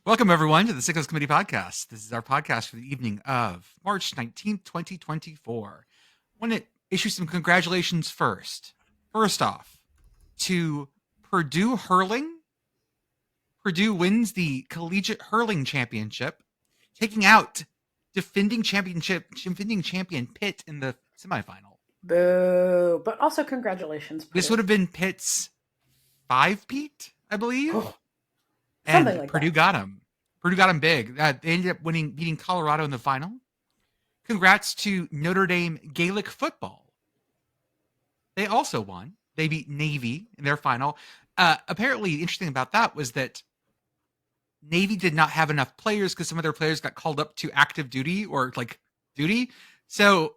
Welcome, everyone, to the Sickos Committee Podcast. This is our podcast for the evening of March 19th, 2024. I want to issue some congratulations first. First off, to Purdue Hurling. Purdue wins the Collegiate Hurling Championship, taking out defending champion Pitt in the semifinal. Boo. But also congratulations, Purdue. This would have been Pitt's 5-peat, I believe. Something And like Purdue that. got him. Purdue got him big. They ended up beating Colorado in the final. Congrats to Notre Dame Gaelic football. They also won. They beat Navy in their final. Apparently, the interesting about that was that Navy did not have enough players because some of their players got called up to active duty or duty. So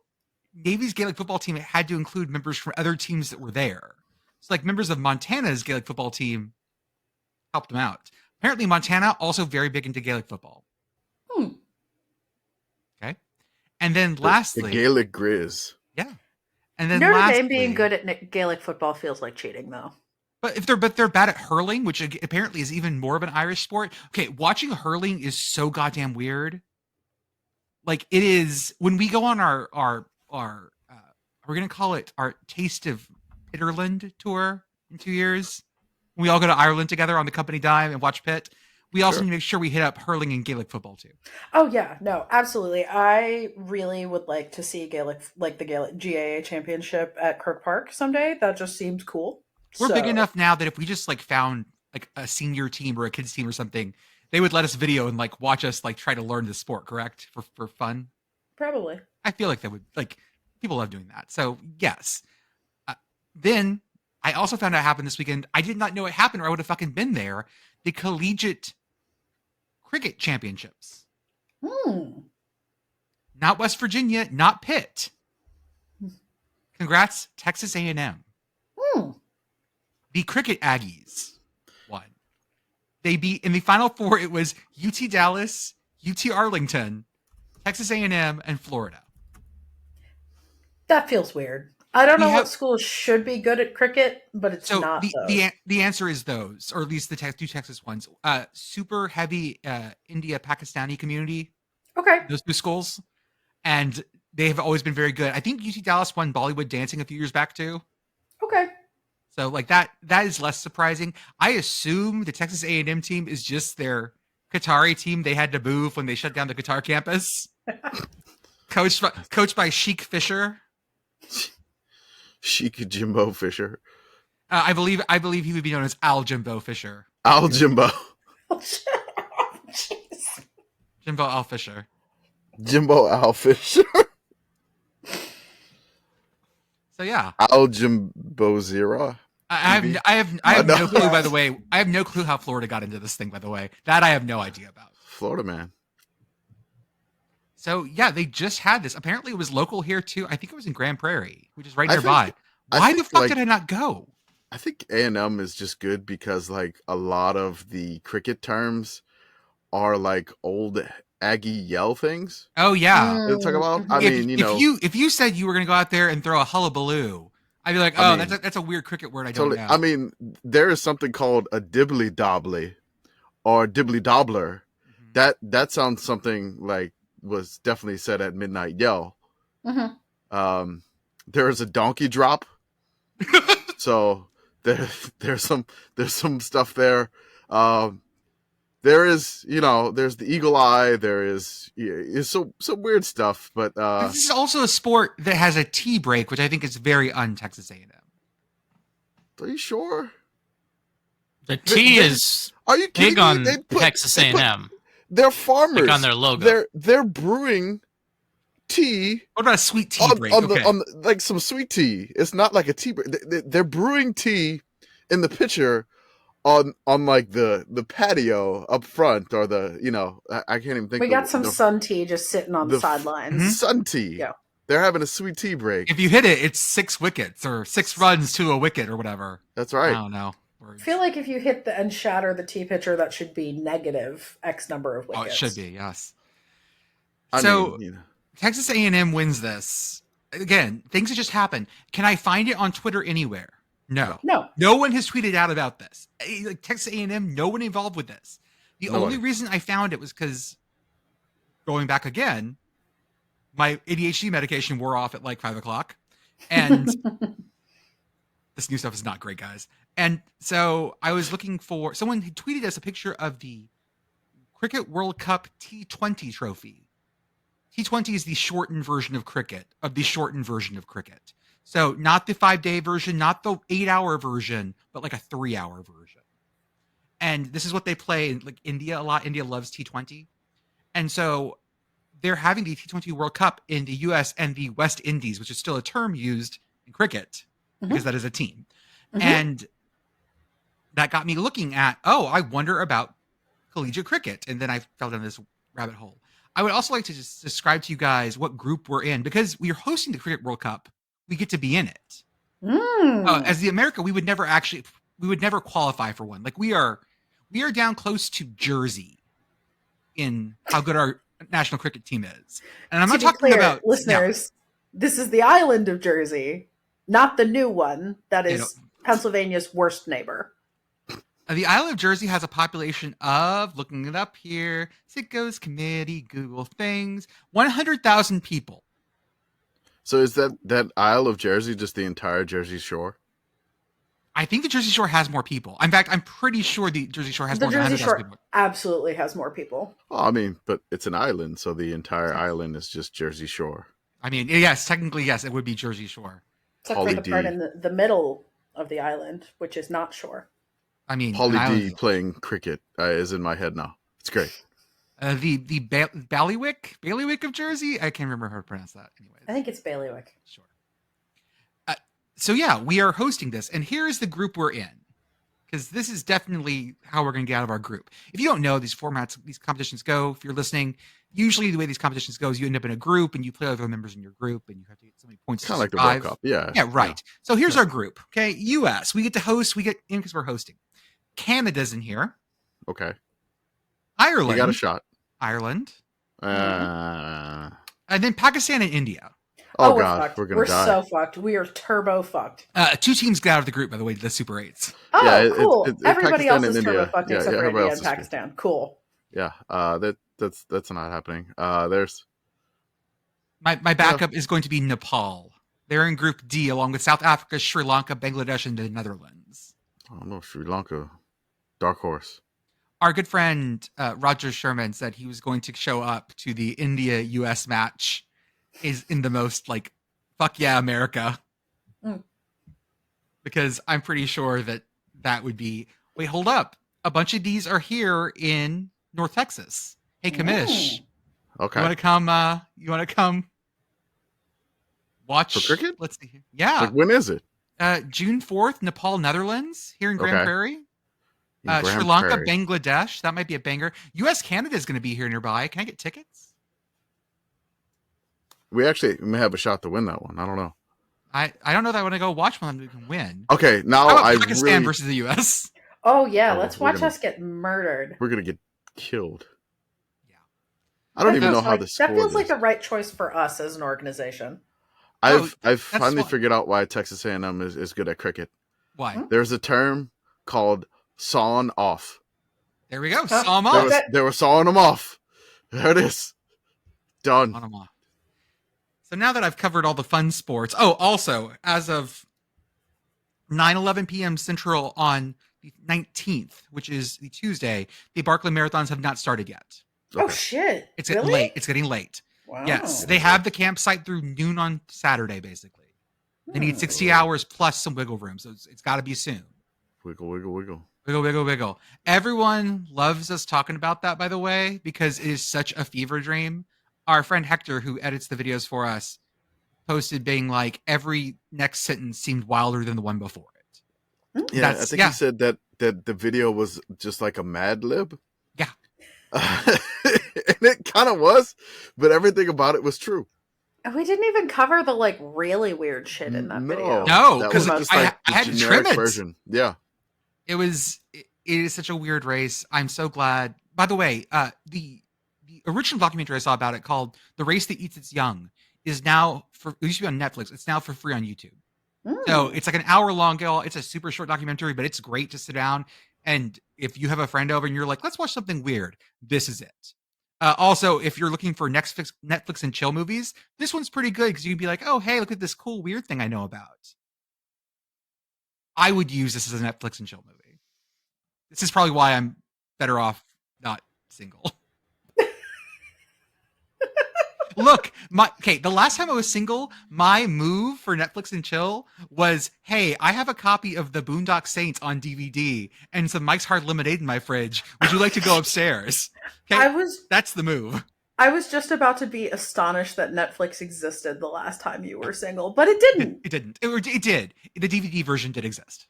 Navy's Gaelic football team had to include members from other teams that were there. So members of Montana's Gaelic football team helped them out. Apparently, Montana also very big into Gaelic football. Okay. And then lastly, the Gaelic Grizz. Yeah. And then Notre lastly, Dame being good at Gaelic football feels like cheating, though. But they're bad at hurling, which apparently is even more of an Irish sport. Okay, watching hurling is so goddamn weird. It is when we go on our we're gonna call it our Taste of Pitterland tour in 2 years. We all go to Ireland together on the company dime and watch Pitt. We also need to make sure we hit up hurling and Gaelic football too. Oh yeah, no, absolutely. I really would like to see the Gaelic GAA championship at Kirk Park someday. That just seems cool. We're big enough now that if we just found a senior team or a kids team or something, they would let us video and watch us try to learn the sport, correct? For fun. Probably. I feel like that would people love doing that. So yes. Then I also found out it happened this weekend. I did not know it happened or I would have fucking been there. The Collegiate Cricket Championships. Not West Virginia, not Pitt. Congrats, Texas A&M. The Cricket Aggies won. They beat in the Final Four. It was UT Dallas, UT Arlington, Texas A&M, and Florida. That feels weird. I don't know what schools should be good at cricket, but it's not those. The answer is those, or at least the two Texas ones. Super heavy India Pakistani community. Okay. Those two schools. And they have always been very good. I think UT Dallas won Bollywood dancing a few years back too. Okay. So that is less surprising. I assume the Texas A&M team is just their Qatari team they had to move when they shut down the Qatar campus. coached by Sheik Fisher. Sheik Jimbo Fisher. I believe he would be known as Al Jimbo Fisher. Al Jimbo. Jimbo Al Fisher. Jimbo Al Fisher. So yeah. Al Jimbo Zira. I have no clue, by the way. I have no clue how Florida got into this thing, by the way. That I have no idea about. Florida man. So yeah, they just had this. Apparently it was local here too. I think it was in Grand Prairie, which is right nearby. Why the fuck did I not go? I think A&M is just good because a lot of the cricket terms are old Aggie yell things. Oh yeah. Talk about. If you said you were going to go out there and throw a hullabaloo, I'd be like, that's a weird cricket word. I don't know. I mean, there is something called a dibbly dobbly or dibbly dobbler. Mm-hmm. That sounds something was definitely said at midnight yell. Mm-hmm. There is a donkey drop. So there's some stuff there. There is, there's the eagle eye. There is some weird stuff, but this is also a sport that has a tea break, which I think is very un-Texas A&M. Are you sure? The tea is big on Texas A&M. They're farmers. On their logo. They're brewing tea. What about a sweet tea break? On some sweet tea. It's not like a tea break. They're brewing tea in the pitcher on the patio up front or I can't even think. We got some sun tea just sitting on the sidelines. Sun tea. Yeah. They're having a sweet tea break. If you hit it, it's 6 wickets or 6 runs to a wicket or whatever. That's right. I don't know. I feel like if you hit and shatter the tea pitcher, that should be negative X number of wickets. Oh, it should be, yes. So Texas A&M wins this. Again, things that just happened. Can I find it on Twitter anywhere? No. No. No one has tweeted out about this. Texas A&M, no one involved with this. The only reason I found it was because, going back again, my ADHD medication wore off at like 5 o'clock. And this new stuff is not great, guys. And so I was looking for someone who tweeted us a picture of the Cricket World Cup T20 trophy. T20 is the shortened version of cricket, So not the 5-day version, not the 8-hour version, but like a 3-hour version. And this is what they play in like India a lot. India loves T20. And so they're having the T20 World Cup in the US and the West Indies, which is still a term used in cricket because that is a team. And that got me looking at, I wonder about collegiate cricket. And then I fell down this rabbit hole. I would also like to just describe to you guys what group we're in, because we are hosting the Cricket World Cup. We get to be in it. As the America, we would never qualify for one. Like we are down close to Jersey in how good our national cricket team is. And I'm not talking about listeners. This is the island of Jersey, not the new one that is Pennsylvania's worst neighbor. The island of Jersey has a population of, looking it up here, Sickos committee, Google things, 100,000 people. So is that Isle of Jersey just the entire Jersey Shore? I think the Jersey Shore has more people. In fact, I'm pretty sure the Jersey Shore has more than 100,000 people. Absolutely has more people. Well, I mean, but it's an island, so the entire island is just Jersey Shore. I mean, yes, technically, yes, it would be Jersey Shore. Except for the part in the middle of the island, which is not shore. I mean, Holly D playing cricket is in my head now. It's great. The Bailiwick of Jersey. I can't remember how to pronounce that. Anyways, I think it's Bailiwick. Sure. So yeah, we are hosting this, and here is the group we're in, because this is definitely how we're going to get out of our group. If you don't know these formats, these competitions go. If you're listening, usually the way these competitions goes, you end up in a group, and you play with other members in your group, and you have to get so many points. Kind of like the World Cup, yeah. Yeah, right. Yeah. So here's our group. Okay, U.S. We get to host. We get in because we're hosting. Canada's in here. Okay. Ireland. You got a shot. Ireland. And then Pakistan and India. Oh God, we're gonna die. We're so fucked. We are turbo fucked. 2 teams get out of the group, by the way, the Super 8s. Oh, yeah, cool. Everybody Pakistan else is turbo fucked except for India and Pakistan. Good. Cool. Yeah, that's not happening. There's my backup is going to be Nepal. They're in Group D along with South Africa, Sri Lanka, Bangladesh, and the Netherlands. I don't know, Sri Lanka, dark horse. Our good friend Roger Sherman said he was going to show up to the India-US match. Is in the most like, fuck yeah, America. Because I'm pretty sure that would be, wait, hold up. A bunch of these are here in North Texas. Hey, Commish. Okay. You want to come watch? For cricket? Let's see here. Yeah. Like, when is it? June 4th, Nepal, Netherlands, here in Grand Prairie. Sri Lanka, Bangladesh. That might be a banger. US, Canada is going to be here nearby. Can I get tickets? We actually may have a shot to win that one. I don't know. I don't know that I want to go watch one that we can win. Okay, now Pakistan versus the US. Oh yeah, let's watch us get murdered. We're gonna get killed. Yeah, I don't even know how this. That feels like the right choice for us as an organization. I've finally figured out why Texas A&M is good at cricket. Why? There's a term called "sawing off." There we go. Saw them off. They were sawing them off. There it is. Done. On them off. So now that I've covered all the fun sports, also, as of 9:11 p.m. Central on the 19th, which is the Tuesday, the Barkley Marathons have not started yet. Okay. Oh, shit. It's getting late. It's getting late. Wow. Yes. They have the campsite through noon on Saturday, basically. They need 60 hours plus some wiggle room, so it's got to be soon. Wiggle, wiggle, wiggle. Wiggle, wiggle, wiggle. Everyone loves us talking about that, by the way, because it is such a fever dream. Our friend Hector, who edits the videos for us, posted being like, every next sentence seemed wilder than the one before it. Yeah, I think he said that the video was just like a Mad Lib. Yeah. And it kind of was, but everything about it was true. We didn't even cover the like really weird shit in that video. No, because I had to trim it. Version. Yeah. It is such a weird race. I'm so glad. By the way, the original documentary I saw about it called "The Race That Eats Its Young" is now it used to be on Netflix. It's now for free on YouTube. So it's like an hour long. It's a super short documentary, but it's great to sit down. And if you have a friend over and you're like, let's watch something weird, this is it. Also, if you're looking for Netflix and chill movies, this one's pretty good because you can be like, oh, hey, look at this cool weird thing I know about. I would use this as a Netflix and chill movie. This is probably why I'm better off not single. Look, the last time I was single, my move for Netflix and chill was, hey, I have a copy of The Boondock Saints on DVD and some Mike's Hard Lemonade in my fridge. Would you like to go upstairs? Okay, that's the move. I was just about to be astonished that Netflix existed the last time you were single, but it didn't. It didn't. It did. The DVD version did exist.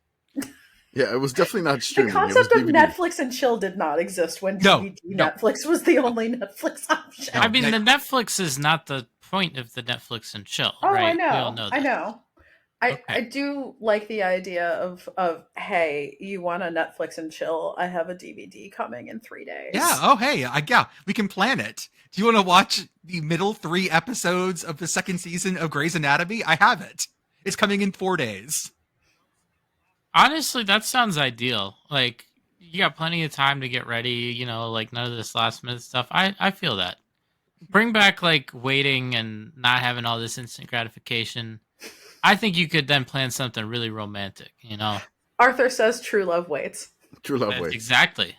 Yeah, it was definitely not streaming. The concept of Netflix and chill did not exist when DVD Netflix was the only Netflix option. I mean, the Netflix is not the point of the Netflix and chill, right? I know. We all know that. I know. I do like the idea of hey, you want a Netflix and chill? I have a DVD coming in 3 days. Yeah. Oh, hey. Yeah. We can plan it. Do you want to watch the middle 3 episodes of the 2nd season of Grey's Anatomy? I have it. It's coming in 4 days. Honestly, that sounds ideal. Like, you got plenty of time to get ready, like none of this last minute stuff. I feel that. Bring back like waiting and not having all this instant gratification. I think you could then plan something really romantic, Arthur says true love waits. True love waits. Exactly.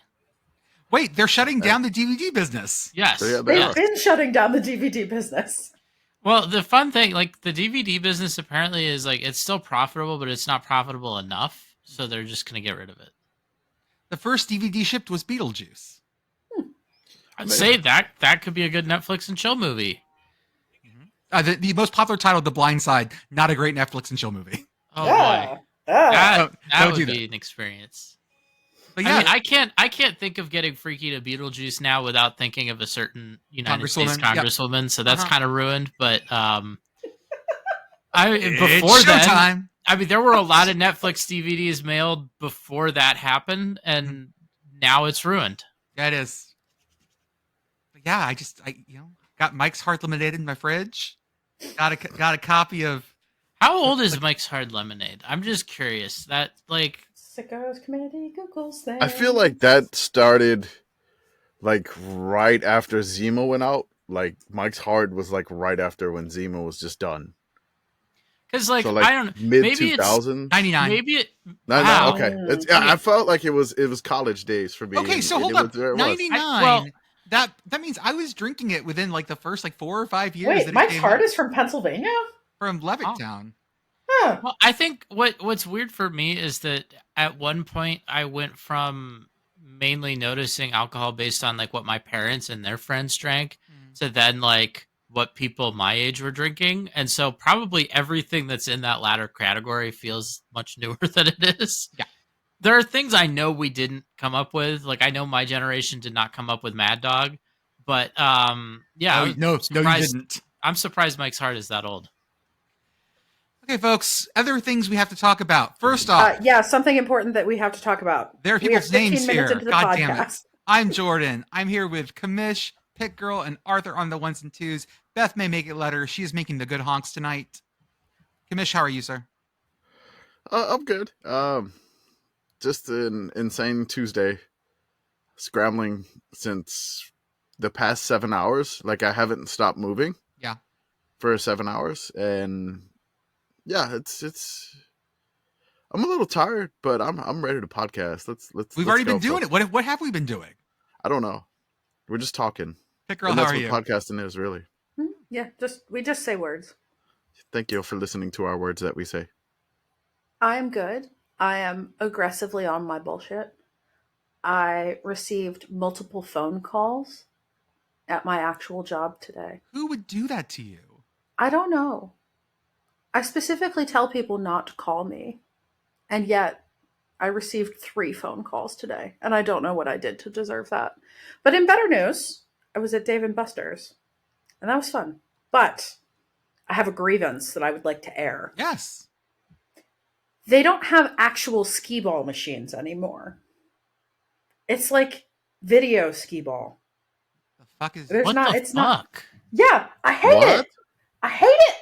Wait, they're shutting down the DVD business. Yes. So, yeah, they've been shutting down the DVD business. Well, the fun thing, like the DVD business apparently is like, it's still profitable, but it's not profitable enough. So they're just going to get rid of it. The first DVD shipped was Beetlejuice. I'd say that could be a good Netflix and chill movie. The most popular title, The Blind Side, not a great Netflix and chill movie. Oh boy, that would be an experience. But yeah, I mean, I can't think of getting freaky to Beetlejuice now without thinking of a certain United States Congresswoman. Yep. So that's kind of ruined. But before then, I mean, there were a lot of Netflix DVDs mailed before that happened, and now it's ruined. Yeah, it is. But yeah, I got Mike's Hard Lemonade in my fridge. Got a copy of. How old is Mike's Hard Lemonade? I'm just curious. That like Sickos community Googles thing. I feel like that started like right after Zima went out. Like Mike's Hard was like right after when Zima was just done. Because like, so, like I don't know, mid 2000s, 99. Maybe it. Wow. Okay, I felt like it was college days for me. Okay, so hold up, 99. That means I was drinking it within like the first like 4 or 5 years. Wait, Mike's Hard is from Pennsylvania? From Levittown. Huh. Well, I think what's weird for me is that at one point I went from mainly noticing alcohol based on like what my parents and their friends drank to then like what people my age were drinking. And so probably everything that's in that latter category feels much newer than it is. Yeah. There are things I know we didn't come up with. Like I know my generation did not come up with Mad Dog, but yeah. No, you didn't. I'm surprised Mike's Hard is that old. Okay, folks, other things we have to talk about. First off. Something important that we have to talk about. There are people's names here. Into the God podcast. damn it. I'm Jordan. I'm here with Commish, Pitt Girl, and Arthur on the ones and twos. Beth may make it later. She is making the good honks tonight. Commish, how are you, sir? I'm good. Just an insane Tuesday. Scrambling since the past 7 hours. Like I haven't stopped moving. Yeah. For 7 hours. And yeah, it's I'm a little tired, but I'm ready to podcast. We've already been doing it. What have we been doing? I don't know. We're just talking. Pitt Girl, how are you? That's what podcasting is, really. Yeah, we just say words. Thank you for listening to our words that we say. I am good. I am aggressively on my bullshit. I received multiple phone calls at my actual job today. Who would do that to you? I don't know. I specifically tell people not to call me. And yet I received 3 phone calls today. And I don't know what I did to deserve that. But in better news, I was at Dave & Buster's. And that was fun. But I have a grievance that I would like to air. Yes. They don't have actual skee ball machines anymore. It's like video skee ball. The fuck is what the fuck? Yeah, I hate it. I hate it.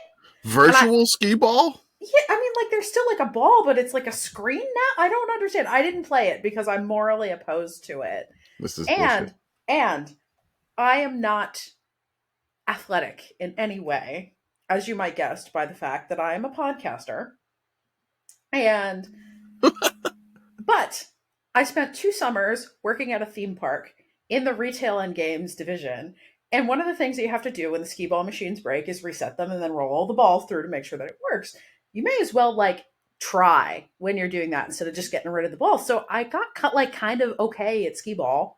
Virtual skee ball? Yeah, I mean, like there's still like a ball, but it's like a screen now. I don't understand. I didn't play it because I'm morally opposed to it, This is bullshit. and I am not athletic in any way, as you might guess by the fact that I am a podcaster. And but I spent 2 summers working at a theme park in the retail and games division. And one of the things that you have to do when the skee ball machines break is reset them and then roll the ball through to make sure that it works. You may as well like try when you're doing that instead of just getting rid of the ball. So I got cut like kind of okay at skee ball.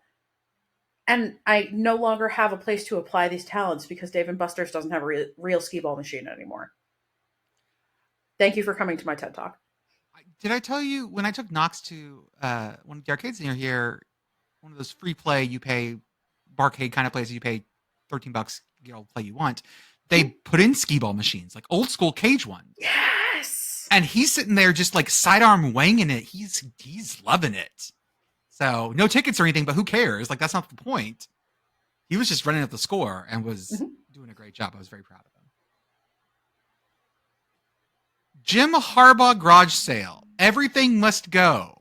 And I no longer have a place to apply these talents because Dave and Buster's doesn't have a real skee ball machine anymore. Thank you for coming to my TED Talk. Did I tell you when I took Knox to one of the arcades near here, one of those free play you pay barcade kind of places, you pay $13, you get all the play you want. They put in skee ball machines, like old school cage ones. Yes. And he's sitting there just like sidearm wanging it. He's loving it. So no tickets or anything, but who cares? Like that's not the point. He was just running up the score and was doing a great job. I was very proud of him. Jim Harbaugh garage sale. Everything must go.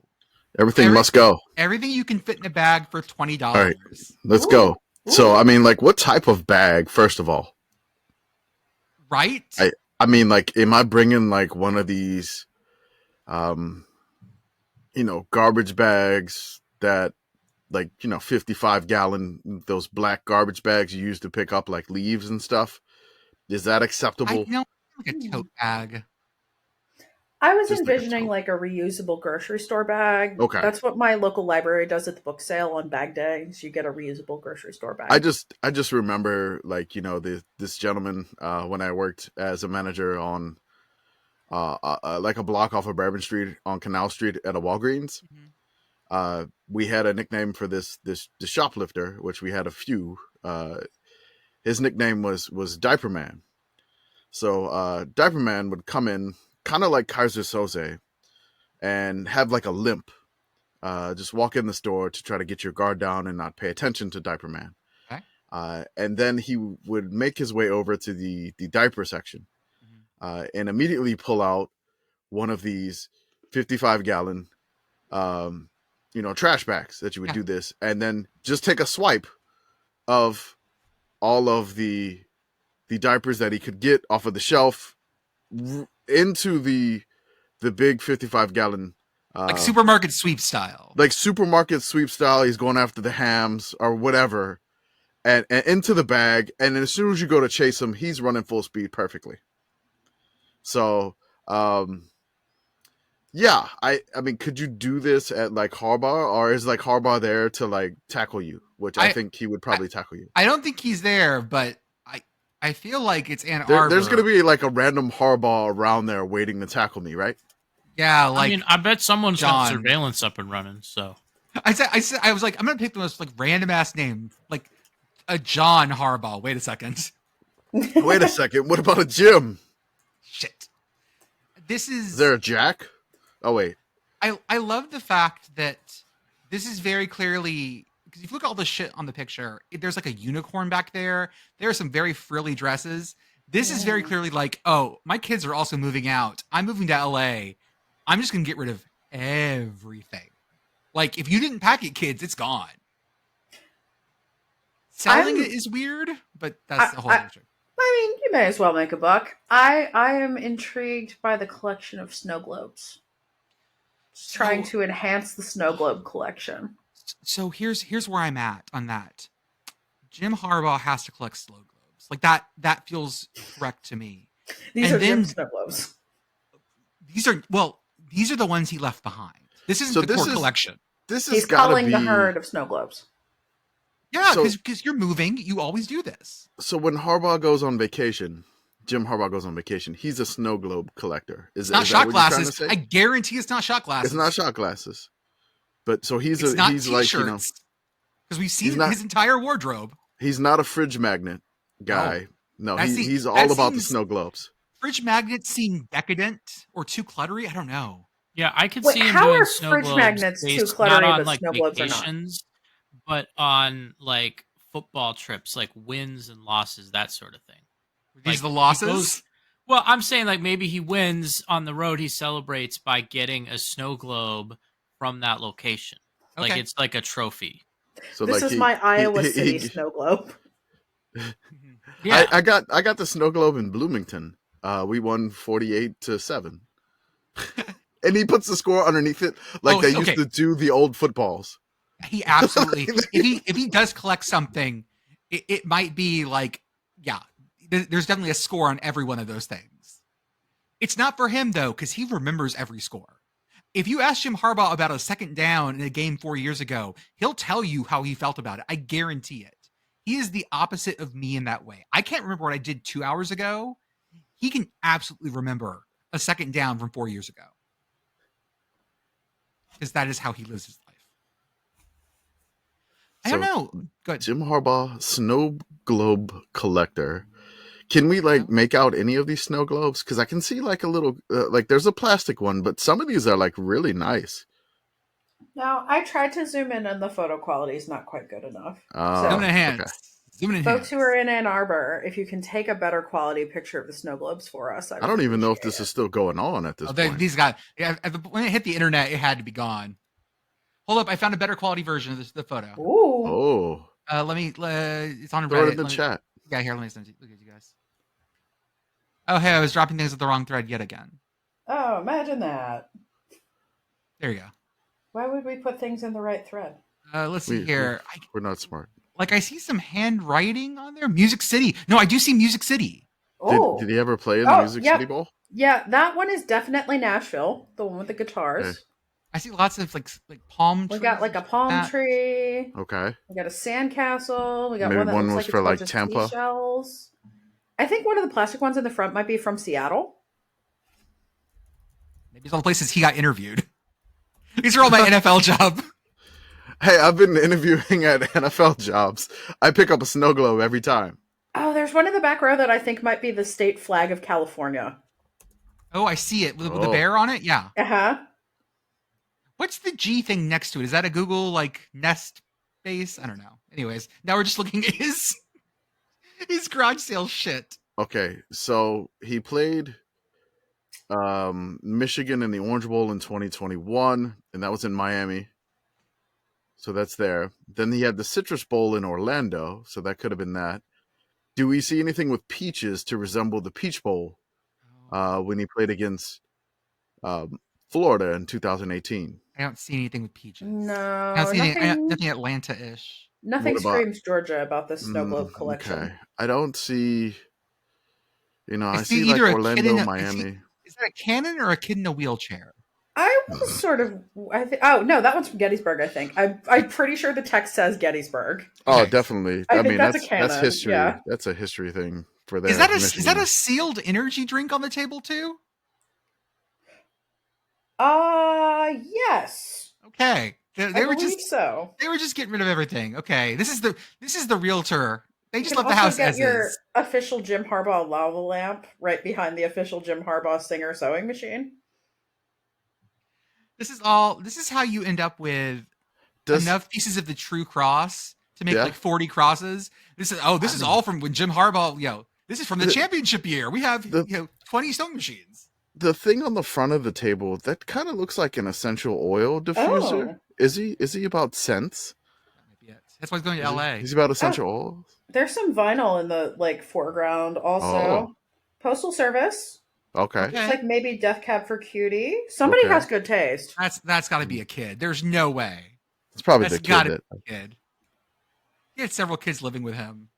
Everything must go. Everything you can fit in a bag for $20. All right, let's go. So, I mean, like, what type of bag, first of all? Right? I mean, like, am I bringing, like, one of these, garbage bags that, like, 55-gallon, those black garbage bags you use to pick up, like, leaves and stuff? Is that acceptable? Like a tote bag. I was Just envisioning like a reusable grocery store bag. Okay. That's what my local library does at the book sale on bag day. So you get a reusable grocery store bag. I just remember, like, this gentleman when I worked as a manager on like a block off of Bourbon Street on Canal Street at a Walgreens. We had a nickname for this shoplifter, which we had a few. His nickname was Diaper Man. So Diaper Man would come in kind of like Kaiser Soze and have like a limp. Just walk in the store to try to get your guard down and not pay attention to Diaper Man. Okay. And then he would make his way over to the diaper section and immediately pull out one of these 55-gallon trash bags that you would do this, and then just take a swipe of all of the diapers that he could get off of the shelf into the big 55-gallon like supermarket sweep style. Like supermarket sweep style. He's going after the hams or whatever, and into the bag. And then as soon as you go to chase him, he's running full speed perfectly. So, yeah, I mean, could you do this at like Harbaugh, or is like Harbaugh there to like tackle you? Which I think he would probably tackle you. I don't think he's there, but I feel like it's Ann Arbor. There's going to be like a random Harbaugh around there waiting to tackle me, right? Yeah, like I mean, I bet someone's got surveillance up and running. So I was like, I'm gonna pick the most like random ass name, like a John Harbaugh. Wait a second. Wait a second. What about a Jim? Shit. Is there a Jack? Oh wait. I love the fact that this is very clearly, because if you look at all the shit on the picture, there's like a unicorn back there. There are some very frilly dresses. This is very clearly like, oh, my kids are also moving out. I'm moving to LA. I'm just going to get rid of everything. Like, if you didn't pack it, kids, it's gone. Selling it is weird, but that's a whole other trick. I mean, you may as well make a buck. I am intrigued by the collection of snow globes. Trying to enhance the snow globe collection. So here's where I'm at on that. Jim Harbaugh has to collect snow globes. Like that feels correct to me. These are Jim's snow globes. These are the ones he left behind. This isn't the core collection. He's culling the herd of snow globes. Yeah, because you're moving. You always do this. So when Harbaugh goes on vacation, Jim Harbaugh goes on vacation, he's a snow globe collector. It's not shot glasses. I guarantee it's not shot glasses. It's not shot glasses. But so he's not he's t-shirts, like, because we've seen his entire wardrobe. He's not a fridge magnet guy. No, he's all about the snow globes. Fridge magnets seem decadent or too cluttery. I don't know. Yeah, I could see him doing snow globes. Fridge magnets too cluttery, not on but like snow globes are not. But on like football trips, like wins and losses, that sort of thing. These the losses? Well, I'm saying like maybe he wins on the road. He celebrates by getting a snow globe from that location. Like Okay. it's like a trophy. So This like is my Iowa City he- snow globe. Yeah. I got the snow globe in Bloomington. We won 48-7. And he puts the score underneath it like they used to do the old footballs. He absolutely. if he does collect something, it might be like, yeah, there's definitely a score on every one of those things. It's not for him though, because he remembers every score. If you ask Jim Harbaugh about a second down in a game 4 years ago, he'll tell you how he felt about it. I guarantee it. He is the opposite of me in that way. I can't remember what I did 2 hours ago. He can absolutely remember a second down from 4 years ago. Because that is how he lives his life. I don't know. Good. Jim Harbaugh, snow globe collector. Can we like make out any of these snow globes? Because I can see like a little, like there's a plastic one, but some of these are like really nice. Now, I tried to zoom in and the photo quality is not quite good enough. Zoom in hands. okay. Zoom in Folks hands. who are in Ann Arbor, if you can take a better quality picture of the snow globes for us, I don't even know if this is still going on at this point. These guys, when it hit the internet, it had to be gone. Hold up, I found a better quality version of the photo. Ooh. Oh, Let me. It's on throw Reddit. it in the chat. Yeah, here. Let me send it. Look at you guys. Oh, hey, I was dropping things at the wrong thread yet again. Oh, imagine that. There you go. Why would we put things in the right thread? Let's see here. We're not smart. I see some handwriting on there. Music City. No, I do see Music City. Oh. Did he ever play in the Music City Bowl? Yeah, that one is definitely Nashville, the one with the guitars. Okay. I see lots of like palm trees. We got like a palm tree. Okay. We got a sandcastle. We got Maybe one that one looks was like for, it's a like, bunch of Tampa. seashells. I think one of the plastic ones in the front might be from Seattle. Maybe it's all the places he got interviewed. These are all my NFL job. Hey, I've been interviewing at NFL jobs. I pick up a snow globe every time. Oh, there's one in the back row that I think might be the state flag of California. Oh, I see it with the bear on it. Yeah. Uh-huh. What's the G thing next to it? Is that a Google like Nest base? I don't know. Anyways, now we're just looking at his garage sale shit. Okay, so he played Michigan in the Orange Bowl in 2021, and that was in Miami. So that's there. Then he had the Citrus Bowl in Orlando, so that could have been that. Do we see anything with peaches to resemble the Peach Bowl when he played against Florida in 2018? I don't see anything with peaches. No, I don't see nothing Atlanta-ish. Nothing What about- screams Georgia about this snow globe collection. Okay, I don't see. I see see like either a kid Orlando, in a- Miami. Is that a cannon or a kid in a wheelchair? I was sort of. Oh no, that one's from Gettysburg. I think. I'm pretty sure the text says Gettysburg. Oh, Okay. definitely. I I think mean, that's a that's cannon, history. yeah. That's a history thing for them. Is that a sealed energy drink on the table too? Yes. Okay. They I were believe just so. they were just getting rid of everything. Okay. This is the realtor. They You just can left the also house get as your is. official Jim Harbaugh lava lamp right behind the official Jim Harbaugh Singer sewing machine. This is how you end up with enough pieces of the true cross to make like 40 crosses. This is all from when Jim Harbaugh, this is from the championship year. We have 20 sewing machines. The thing on the front of the table that kind of looks like an essential oil diffuser. Oh. Is he about scents? That might be it. That's why he's going to LA. He's about essential oils. There's some vinyl in the foreground also. Oh. Postal Service. Okay. It's like maybe Death Cab for Cutie. Somebody Okay. has good taste. That's got to be a kid. There's no way. It's probably That's the got kid to that. be a kid. He had several kids living with him.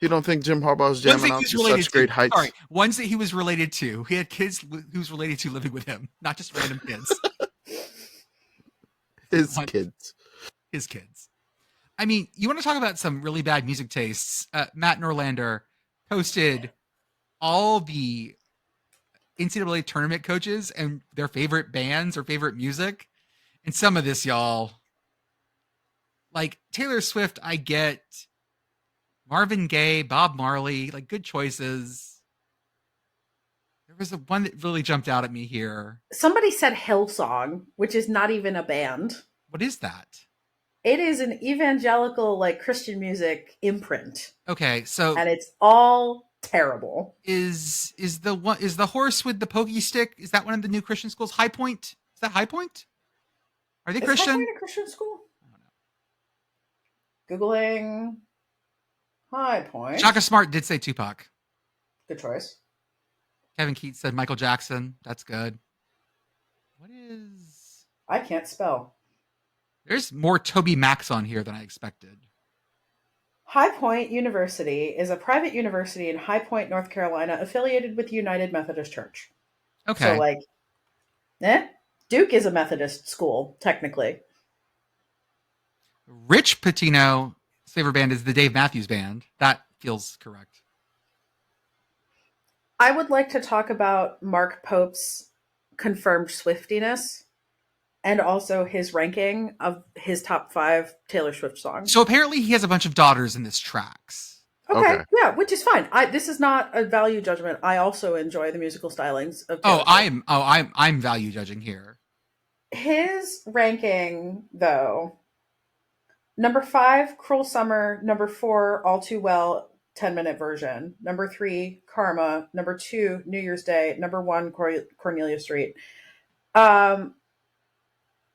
You don't think Jim Harbaugh's Ones that jamming he out was to related such great to. heights? Sorry, ones that he was related to. He had kids who was related to living with him, not just random kids. His kids. His kids. I mean, you want to talk about some really bad music tastes? Matt Norlander posted all the NCAA tournament coaches and their favorite bands or favorite music, and some of this, y'all. Like Taylor Swift, I get. Marvin Gaye, Bob Marley, like good choices. There was one that really jumped out at me here. Somebody said Hillsong, which is not even a band. What is that? It is an evangelical, like Christian music imprint. Okay, so And it's all terrible. Is the horse with the pokey stick? Is that one of the new Christian schools? High Point? Is that High Point? Are they Is Christian? High Point a Christian school? Googling High Point. Shaka Smart did say Tupac. Good choice. Kevin Keats said Michael Jackson. That's good. What is? I can't spell. There's more Toby Max on here than I expected. High Point University is a private university in High Point, North Carolina, affiliated with the United Methodist Church. Okay. So, Duke is a Methodist school, technically. Rich Pitino's favorite band is the Dave Matthews Band. That feels correct. I would like to talk about Mark Pope's confirmed Swiftiness and also his ranking of his top 5 Taylor Swift songs. So apparently he has a bunch of daughters in this tracks. Okay. Yeah, which is fine. This is not a value judgment. I also enjoy the musical stylings of Taylor Swift. I'm value judging here. His ranking, though, number 5, Cruel Summer. Number 4, All Too Well, 10-minute version. Number 3, Karma. Number 2, New Year's Day. Number 1, Cornelia Street.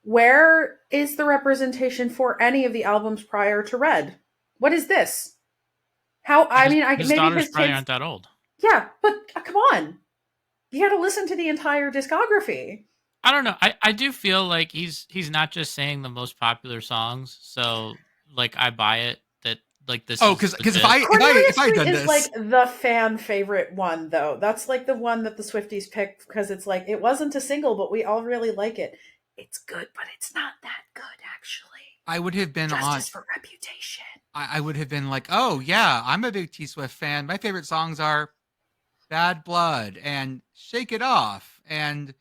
Where is the representation for any of the albums prior to Red? What is this? His daughters probably aren't that old. Yeah, but come on. You got to listen to the entire discography. I don't know. I do feel like he's not just saying the most popular songs. So like I buy it that like this. Oh, because if I done is this, like the fan favorite one though. That's like the one that the Swifties picked because it's like it wasn't a single, but we all really like it. It's good, but it's not that good actually. I would have been Justice for Reputation. I would have been like, oh yeah, I'm a big T Swift fan. My favorite songs are Bad Blood and Shake It Off and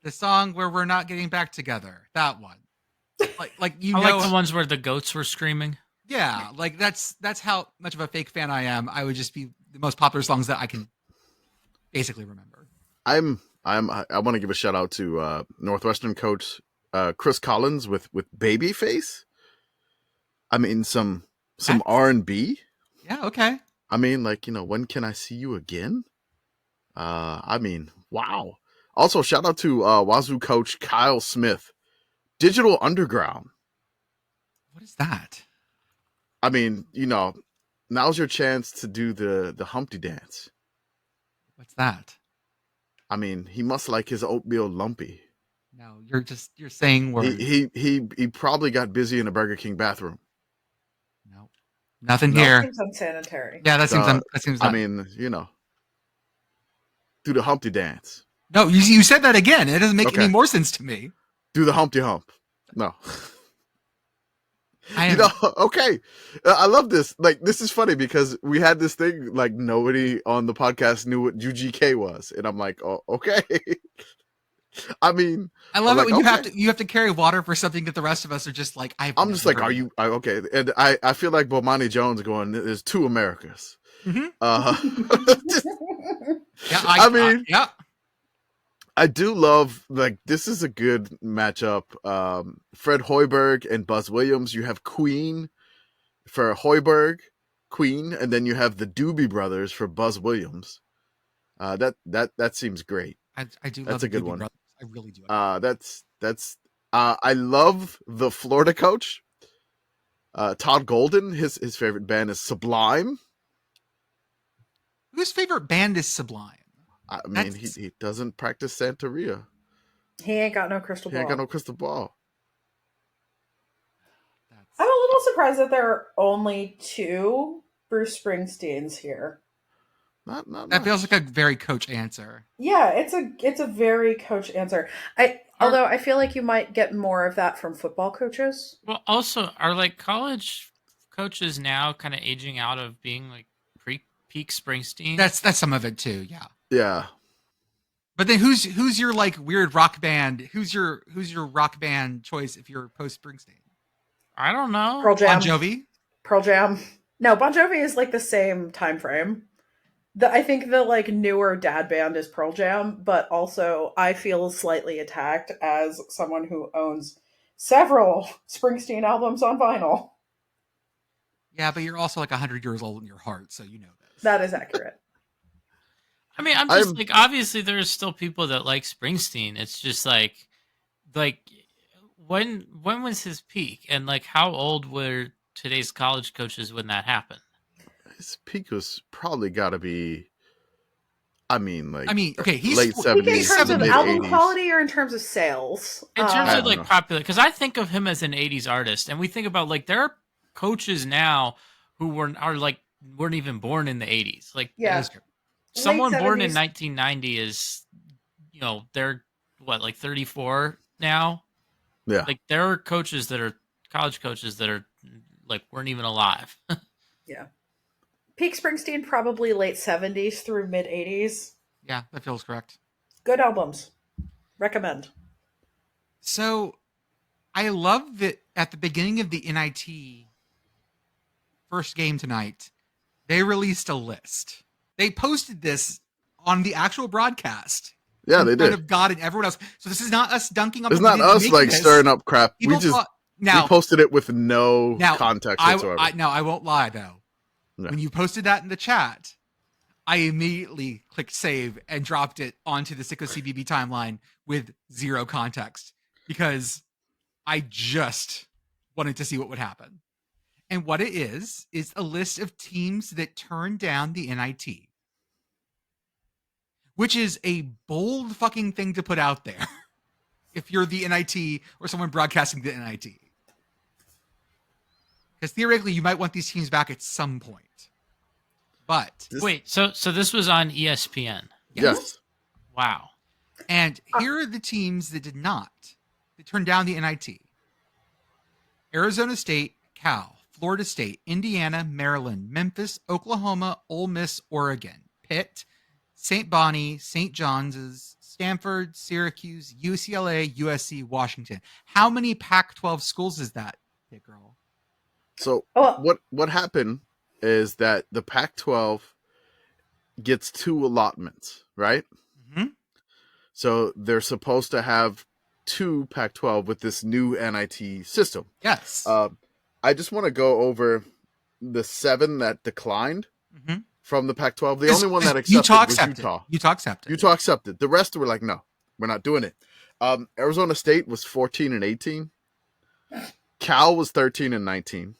the song where we're not getting back together. That one. Like I like the ones where the goats were screaming. Yeah, like that's how much of a fake fan I am. I would just be the most popular songs that I can basically remember. I want to give a shout out to Northwestern coach Chris Collins with Babyface. I mean some R&B. Yeah, okay. I mean, like, When Can I See You Again? I mean, wow. Also, shout out to Wazoo coach Kyle Smith. Digital Underground. What is that? I mean, now's your chance to do the Humpty dance. What's that? I mean, he must like his oatmeal lumpy. No, you're saying words. He probably got busy in a Burger King bathroom. No, nothing here. That seems unsanitary. Yeah, that seems. I mean, do the Humpty dance. No, you said that again. It doesn't make any more sense to me. Do the Humpty Hump. No. Okay. I love this. Like, this is funny because we had this thing, like, nobody on the podcast knew what UGK was. And I'm like, oh, okay. I mean, I love it when you have to carry water for something that the rest of us are just like, I'm just like, are you okay? And I feel like Bomani Jones going, there's 2 Americas. Mm-hmm. Yeah, I do love, like, this is a good matchup. Fred Hoiberg and Buzz Williams. You have Queen for Hoiberg, Queen, and then you have the Doobie Brothers for Buzz Williams. That seems great. I do love that's a good Doobie one. Brothers. I really do. That's I love the Florida coach. Todd Golden, his favorite band is Sublime. Whose favorite band is Sublime? I mean, he doesn't practice Santeria. He ain't got no crystal ball. He ain't got no crystal ball. I'm a little surprised that there are only 2 Bruce Springsteens here. Not that feels like a very coach answer. Yeah, it's a very coach answer. Although I feel like you might get more of that from football coaches. Well, also, are like college coaches now kind of aging out of being like peak Springsteen? That's some of it too. Yeah. Yeah. But then who's your like weird rock band? Who's your rock band choice if you're post Springsteen? I don't know. Pearl Jam. Bon Jovi. Pearl Jam. No, Bon Jovi is like the same time frame. I think the like newer dad band is Pearl Jam, but also I feel slightly attacked as someone who owns several Springsteen albums on vinyl. Yeah, but you're also like 100 years old in your heart, so you know this. That is accurate. I mean, I'm just like, obviously there's still people that like Springsteen. It's just like when was his peak, and like how old were today's college coaches when that happened? His peak was probably got to be. I mean, okay, he's late Peak 70s, in terms of mid album 80s. quality or in terms of sales? In terms I of don't like know. popular, because I think of him as an '80s artist, and we think about like there are coaches now who weren't even born in the '80s. Like, Yeah. That is true. someone Late born in 70s. 1990 is, they're what, like 34 now. Yeah. Like there are coaches that are college coaches that are like weren't even alive. Yeah. Peak Springsteen, probably late 70s through mid 80s. Yeah, that feels correct. Good albums. Recommend. So I love that at the beginning of the NIT first game tonight, they released a list. They posted this on the actual broadcast. Yeah, in they front did. of God and everyone else. So this is not us dunking on It's them. not We didn't us make like this. stirring up crap. People We just thought, now, we posted it with no now, context whatsoever. I won't lie though. Yeah. When you posted that in the chat, I immediately clicked save and dropped it onto the Sickos CBB timeline with zero context because I just wanted to see what would happen. And what it is a list of teams that turned down the NIT, which is a bold fucking thing to put out there if you're the NIT or someone broadcasting the NIT. Because theoretically, you might want these teams back at some point. But Wait, so this was on ESPN? Yes. Wow. And here are the teams that did not. They turned down the NIT. Arizona State, Cal, Florida State, Indiana, Maryland, Memphis, Oklahoma, Ole Miss, Oregon, Pitt, St. Bonnie, St. John's, Stanford, Syracuse, UCLA, USC, Washington. How many Pac-12 schools is that, Pitt Girl? So what happened is that the Pac-12 gets 2 allotments, right? Mm-hmm. So they're supposed to have 2 Pac-12 with this new NIT system. Yes. I just want to go over the 7 that declined from the Pac-12. The only one that accepted was Utah. Utah accepted. Utah accepted. The rest were like, no, we're not doing it. Arizona State was 14-18. Cal was 13-19.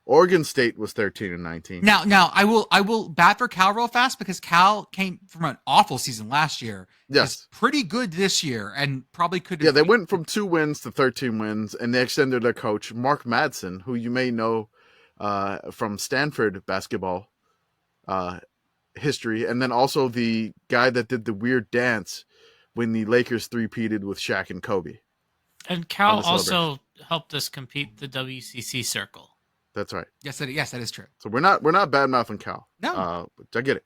Oregon State was 13-19. Now I will bat for Cal real fast because Cal came from an awful season last year. Yes. Is pretty good this year and probably could. Yeah, they went from 2 wins to 13 wins, and they extended their coach Mark Madsen, who you may know from Stanford basketball history, and then also the guy that did the weird dance when the Lakers three-peated with Shaq and Kobe. And Cal also helped us compete the WCC circle. That's right. Yes, that is true. So we're not bad mouthing Cal. No. I get it.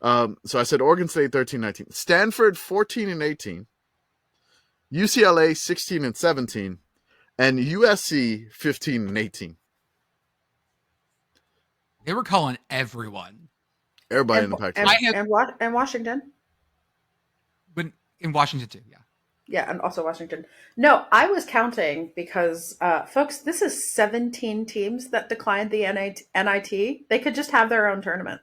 So I said Oregon State 13-19, Stanford 14-18, UCLA 16-17, and USC 15-18. They were calling everyone. Everybody in the Pac-12. And Washington. In Washington too, yeah. Yeah, and also Washington. No, I was counting because, folks, this is 17 teams that declined the NIT. They could just have their own tournament.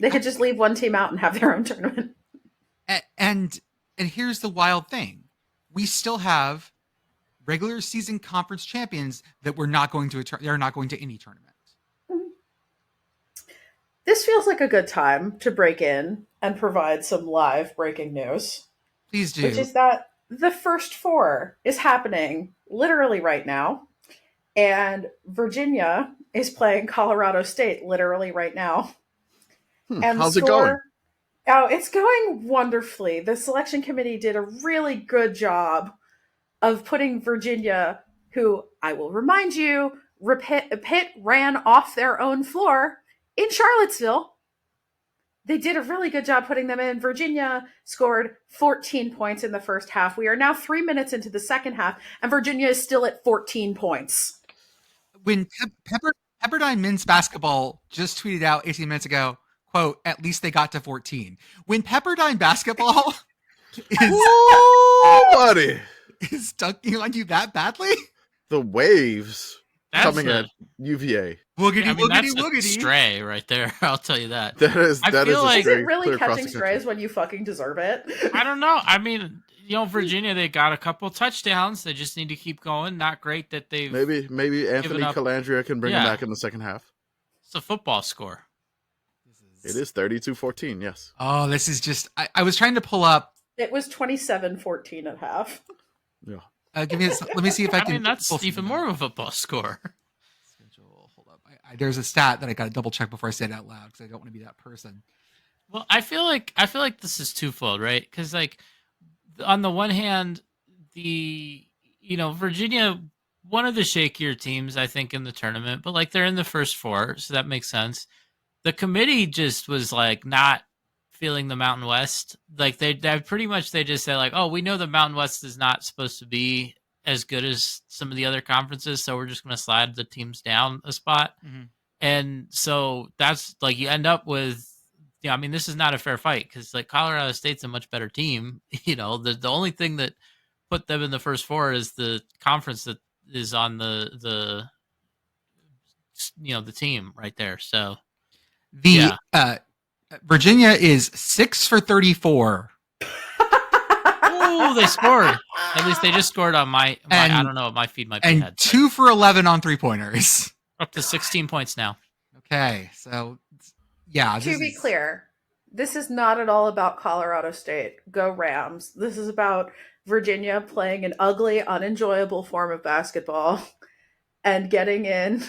They could just leave one team out and have their own tournament. And here's the wild thing. We still have regular season conference champions that we're not going to they're not going to any tournament. This feels like a good time to break in and provide some live breaking news. Please do. Which is that the first 4 is happening literally right now. And Virginia is playing Colorado State literally right now. And how's it going? Oh, it's going wonderfully. The selection committee did a really good job of putting Virginia, who I will remind you, Pitt ran off their own floor in Charlottesville. They did a really good job putting them in. Virginia scored 14 points in the first half. We are now 3 minutes into the second half, and Virginia is still at 14 points. When Pepperdine men's basketball just tweeted out 18 minutes ago, quote, at least they got to 14. When Pepperdine basketball buddy, is dunking on you that badly? the waves That's coming a- at UVA. Woogity, I mean, woogity, that's a woogity. stray right there. I'll tell you that. That is I that is feel a like- Is straight it really clear across catching the country. strays when you fucking deserve it? I don't know. I mean, Virginia, they got a couple touchdowns. They just need to keep going. Not great that they've. Maybe Anthony up- Calandria can bring him Yeah. back in the second half. It's a football score. It is 32-14, yes. Oh, this is just. I was trying to pull up. It was 27-14 at half. Yeah. Let me see if I I can. mean, that's pull even something more up. of a football score. Schedule. Hold up. There's a stat that I got to double check before I say it out loud because I don't want to be that person. Well, I feel like this is twofold, right? Because like on the one hand, Virginia, one of the shakier teams, I think, in the tournament, but like they're in the first four, so that makes sense. The committee just was like not feeling the Mountain West. Like they pretty much they just said like, oh, we know the Mountain West is not supposed to be as good as some of the other conferences, so we're just going to slide the teams down a spot. Mm-hmm. And so that's like you end up with, I mean, this is not a fair fight because like Colorado State's a much better team. The only thing that put them in the first four is the conference that is on the team right there. So Virginia is 6 for 34. oh, they scored. At least they just scored on my I don't know, my feed might be and ahead. 2 for 11 on 3-pointers. Up to 16 points now. Okay, so yeah. To be clear, this is not at all about Colorado State. Go Rams. This is about Virginia playing an ugly, unenjoyable form of basketball and getting in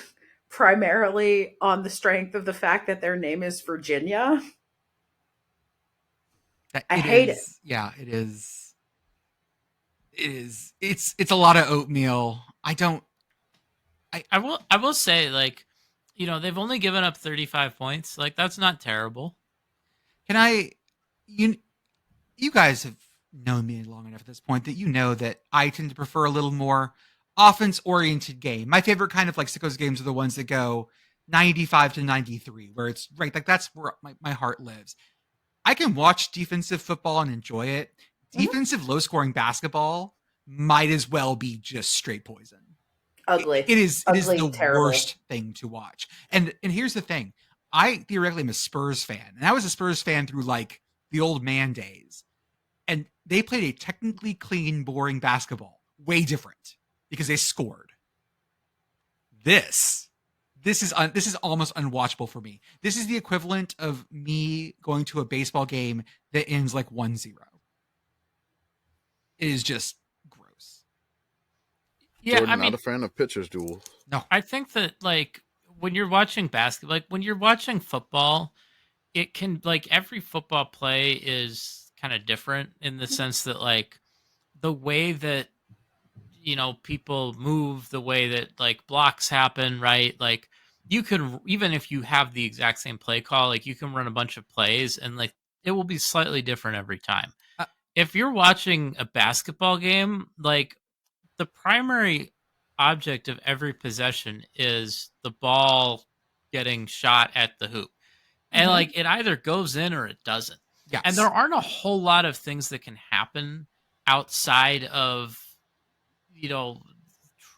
primarily on the strength of the fact that their name is Virginia. I hate it. Yeah, it is. It is. It's a lot of oatmeal. I will say, like, they've only given up 35 points. Like, that's not terrible. You guys have known me long enough at this point that you know that I tend to prefer a little more offense-oriented game. My favorite kind of like Sickos games are the ones that go 95-93, where it's right, like that's where my heart lives. I can watch defensive football and enjoy it. Defensive low-scoring basketball might as well be just straight poison. Ugly. It is the terrible. worst thing to watch. And here's the thing. I theoretically am a Spurs fan. And I was a Spurs fan through like the old man days. And they played a technically clean, boring basketball. Way different. Because they scored. This is almost unwatchable for me. This is the equivalent of me going to a baseball game that ends like 1-0. It is just gross. Yeah, Jordan, I mean, not a fan of pitchers duel. No. I think that like when you're watching basketball, like when you're watching football, it can like every football play is kind of different in the sense that like the way that people move, the way that like blocks happen, right? Like you could, even if you have the exact same play call, like you can run a bunch of plays and like it will be slightly different every time. If you're watching a basketball game, like the primary object of every possession is the ball getting shot at the hoop. And like it either goes in or it doesn't. Yes. And there aren't a whole lot of things that can happen outside of,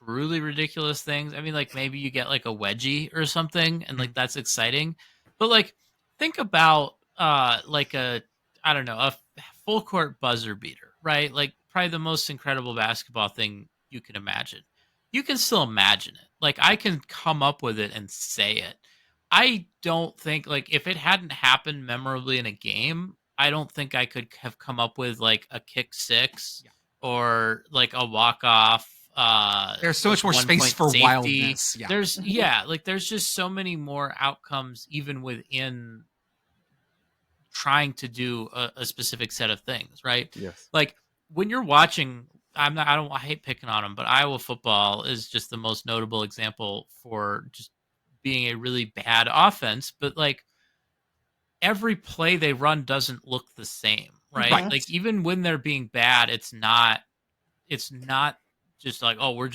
truly ridiculous things. I mean, like maybe you get like a wedgie or something and like that's exciting. But like think about like a full court buzzer beater, right? Like probably the most incredible basketball thing you can imagine. You can still imagine it. Like I can come up with it and say it. I don't think like if it hadn't happened memorably in a game, I don't think I could have come up with like a kick six or like a walk off. There's so much more space for safety. wildness. Yeah. There's just so many more outcomes even within trying to do a specific set of things, right? Yes. Like when you're watching, I hate picking on them, but Iowa football is just the most notable example for just being a really bad offense. But like every play they run doesn't look the same, right? Right. Like even when they're being bad, it's not just like, oh,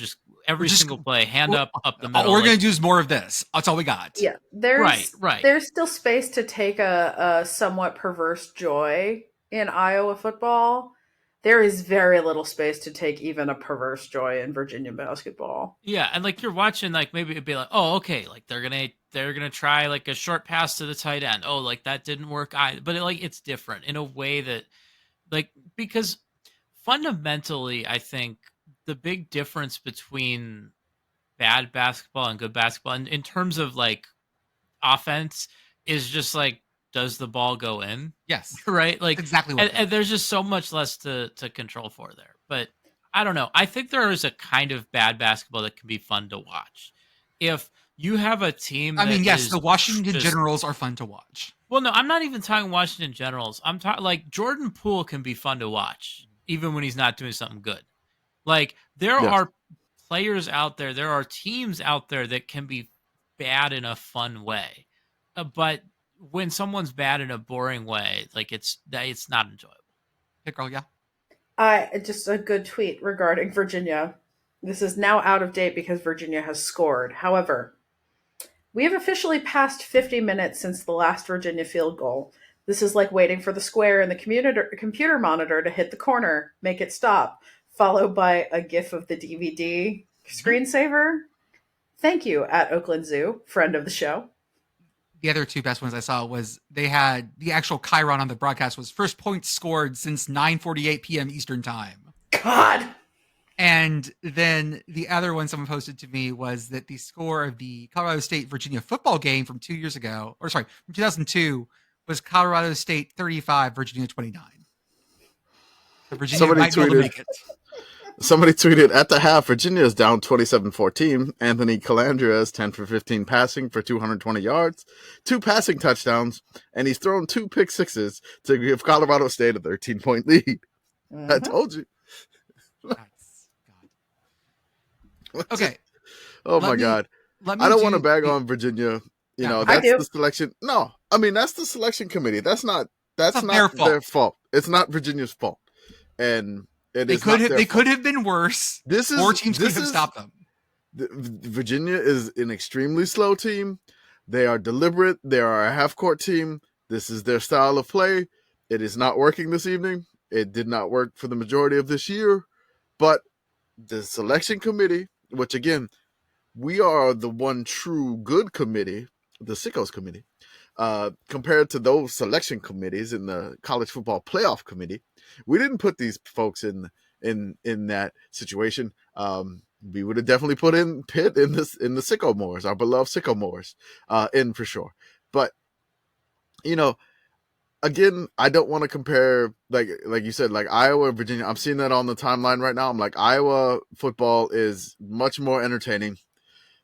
every single play, hand up the middle. All we're like, going to do is more of this. That's all we got. Yeah, there's right. There's still space to take a somewhat perverse joy in Iowa football. There is very little space to take even a perverse joy in Virginia basketball. Yeah, and like you're watching, like maybe it'd be like, oh, okay, like they're gonna try like a short pass to the tight end. Oh, like that didn't work either. But it's different in a way that like because fundamentally, I think the big difference between bad basketball and good basketball, in terms of like offense, is just like does the ball go in? Yes. Right? Like That's exactly what and there's just so much less to control for there. But I don't know. I think there is a kind of bad basketball that can be fun to watch. If you have a team I mean, that yes, is the Washington just Generals are fun to watch. well, no, I'm not even talking Washington Generals. I'm talking like Jordan Poole can be fun to watch, even when he's not doing something good. Like there Yes. are players out there are teams out there that can be bad in a fun way. But when someone's bad in a boring way, like it's not enjoyable. Pitt Girl, yeah. Just a good tweet regarding Virginia. This is now out of date because Virginia has scored. However, we have officially passed 50 minutes since the last Virginia field goal. This is like waiting for the square in the computer monitor to hit the corner, make it stop, followed by a GIF of the DVD screensaver. Thank you at Oakland Zoo, friend of the show. The other two best ones I saw was they had the actual chyron on the broadcast was first point scored since 9:48 p.m. Eastern time. God. And then the other one someone posted to me was that the score of the Colorado State Virginia football game from 2 years ago, or sorry, from 2002, was Colorado State 35, Virginia 29. So Virginia might be able to make it. Somebody tweeted, at the half, Virginia is down 27-14. Anthony Calandria is 10 for 15 passing for 220 yards, 2 passing touchdowns, and he's thrown 2 pick sixes to give Colorado State a 13-point lead. Mhm. I told you. That's God. Okay. Oh, my God. I don't want to bag on Virginia. You know, that's the selection. No, I mean, that's the selection committee. That's not their fault. It's not Virginia's fault. And they could have been worse. More teams could have stopped them. Virginia is an extremely slow team. They are deliberate. They are a half-court team. This is their style of play. It is not working this evening. It did not work for the majority of this year. But the selection committee, which again, we are the one true good committee, the Sickos committee, compared to those selection committees in the college football playoff committee. We didn't put these folks in that situation. We would have definitely put in Pitt in the Sycamores, our beloved Sycamores, in for sure. But you know, again, I don't want to compare like you said, like Iowa and Virginia. I'm seeing that on the timeline right now. I'm like, Iowa football is much more entertaining.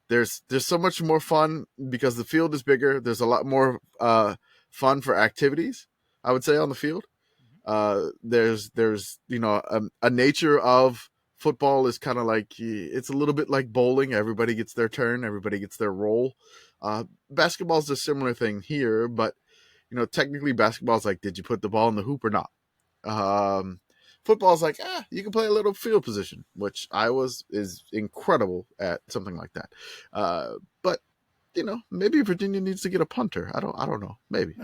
There's so much more fun because the field is bigger. There's a lot more fun for activities, I would say, on the field. There's a nature of football is kind of like, it's a little bit like bowling. Everybody gets their turn. Everybody gets their role. Basketball is a similar thing here, but technically basketball is like, did you put the ball in the hoop or not? Football is like, you can play a little field position, which Iowa is incredible at something like that. But maybe Virginia needs to get a punter. I don't know. Maybe.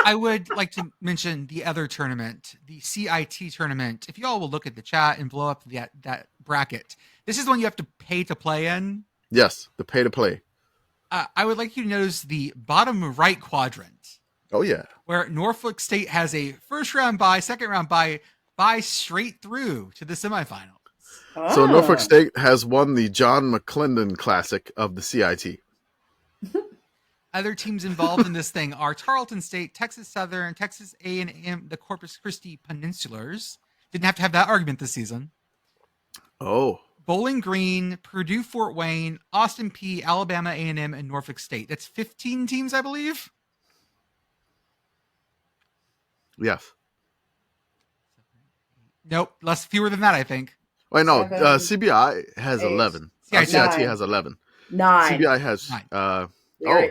I would like to mention the other tournament, the CIT tournament. If you all will look at the chat and blow up that bracket, this is the one you have to pay to play in. Yes, the pay to play. I would like you to notice the bottom right quadrant. Oh, yeah. Where Norfolk State has a first round bye, second round bye straight through to the semifinals. Oh. So Norfolk State has won the John McClendon Classic of the CIT. Other teams involved in this thing are Tarleton State, Texas Southern, Texas A&M, the Corpus Christi Peninsulars. Didn't have to have that argument this season. Oh. Bowling Green, Purdue Fort Wayne, Austin Peay, Alabama A&M, and Norfolk State. That's 15 teams, I believe. Yes. Nope, fewer than that, I think. Wait, no. CBI has 11. CIT has 11. 9. CBI has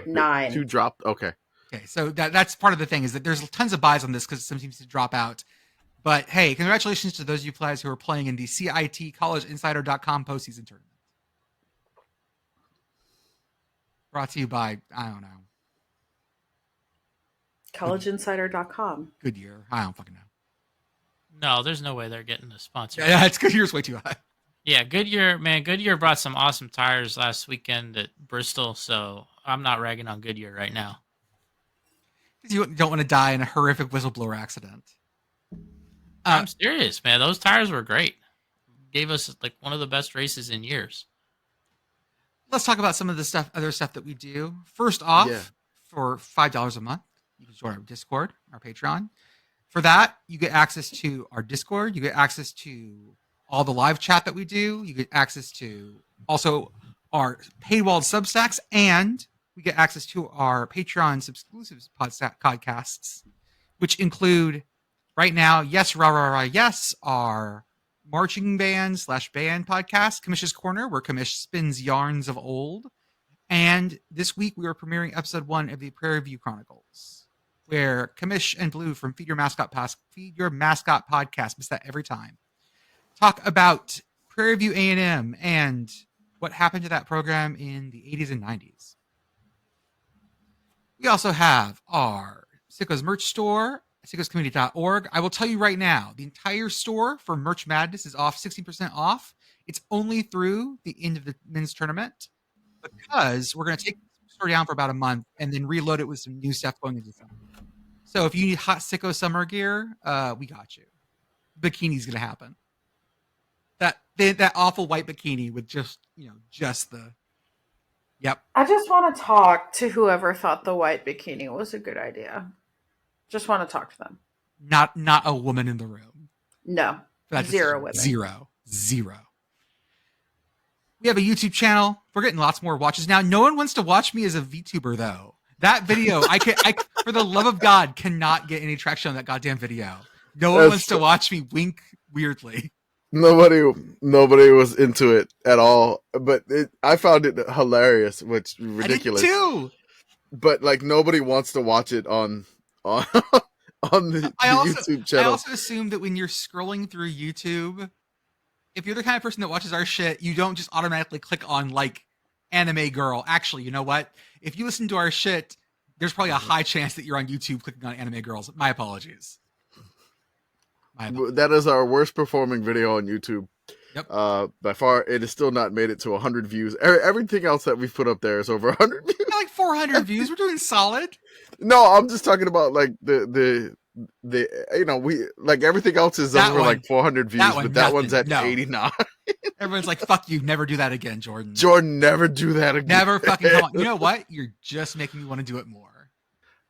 9. 2 dropped. Okay. Okay, so that's part of the thing is that there's tons of buys on this because some teams to drop out. But hey, congratulations to those of you players who are playing in the CIT collegeinsider.com postseason tournament. Brought to you by, I don't know. Collegeinsider.com. Goodyear. I don't fucking know. No, there's no way they're getting a sponsor. Yeah, it's Goodyear's way too high. Yeah, Goodyear, man. Goodyear brought some awesome tires last weekend at Bristol, so I'm not ragging on Goodyear right now. Because you don't want to die in a horrific whistleblower accident. I'm serious, man. Those tires were great. Gave us like one of the best races in years. Let's talk about some of the other stuff that we do. First off, for $5 a month, you can join our Discord, our Patreon. For that, you get access to our Discord. You get access to all the live chat that we do. You get access to also our paywalled Substacks, and we get access to our Patreon's exclusive podcasts, which include right now, Yes, Rah, Rah, Rah, Yes, our marching band / band podcast, Commish's Corner, where Commish spins yarns of old. And this week we are premiering episode 1 of the Prairie View Chronicles, where Commish and Blue from Feed Your Mascot podcast, miss that every time, talk about Prairie View A&M and what happened to that program in the 80s and 90s. We also have our Sickos merch store, sickoscommunity.org. I will tell you right now, the entire store for March Madness is off 60% off. It's only through the end of the men's tournament because we're going to take the store down for about a month and then reload it with some new stuff going into summer. So if you need hot Sicko summer gear, we got you. Bikini's going to happen. That awful white bikini with just the. Yep. I just want to talk to whoever thought the white bikini was a good idea. Just want to talk to them. Not a woman in the room. No. Zero women. Zero. We have a YouTube channel. We're getting lots more watches now. No one wants to watch me as a VTuber though. That video, I for the love of God, cannot get any traction on that goddamn video. No one wants to watch me wink weirdly. Nobody was into it at all, but I found it hilarious, which ridiculous. I did too. But like nobody wants to watch it on the YouTube channel. I also assume that when you're scrolling through YouTube, if you're the kind of person that watches our shit, you don't just automatically click on like anime girl. Actually, you know what? If you listen to our shit, there's probably a high chance that you're on YouTube clicking on anime girls. My apologies. That is our worst performing video on YouTube. Yep. By far, it has still not made it to 100 views. Everything else that we've put up there is over 100 views. Like 400 views. We're doing solid. No, I'm just talking about like the we like everything else is over like 400 views, but that one's at 89. Everyone's like, "Fuck you! Never do that again, Jordan." Jordan, never do that again. Never fucking come on. You know what? You're just making me want to do it more.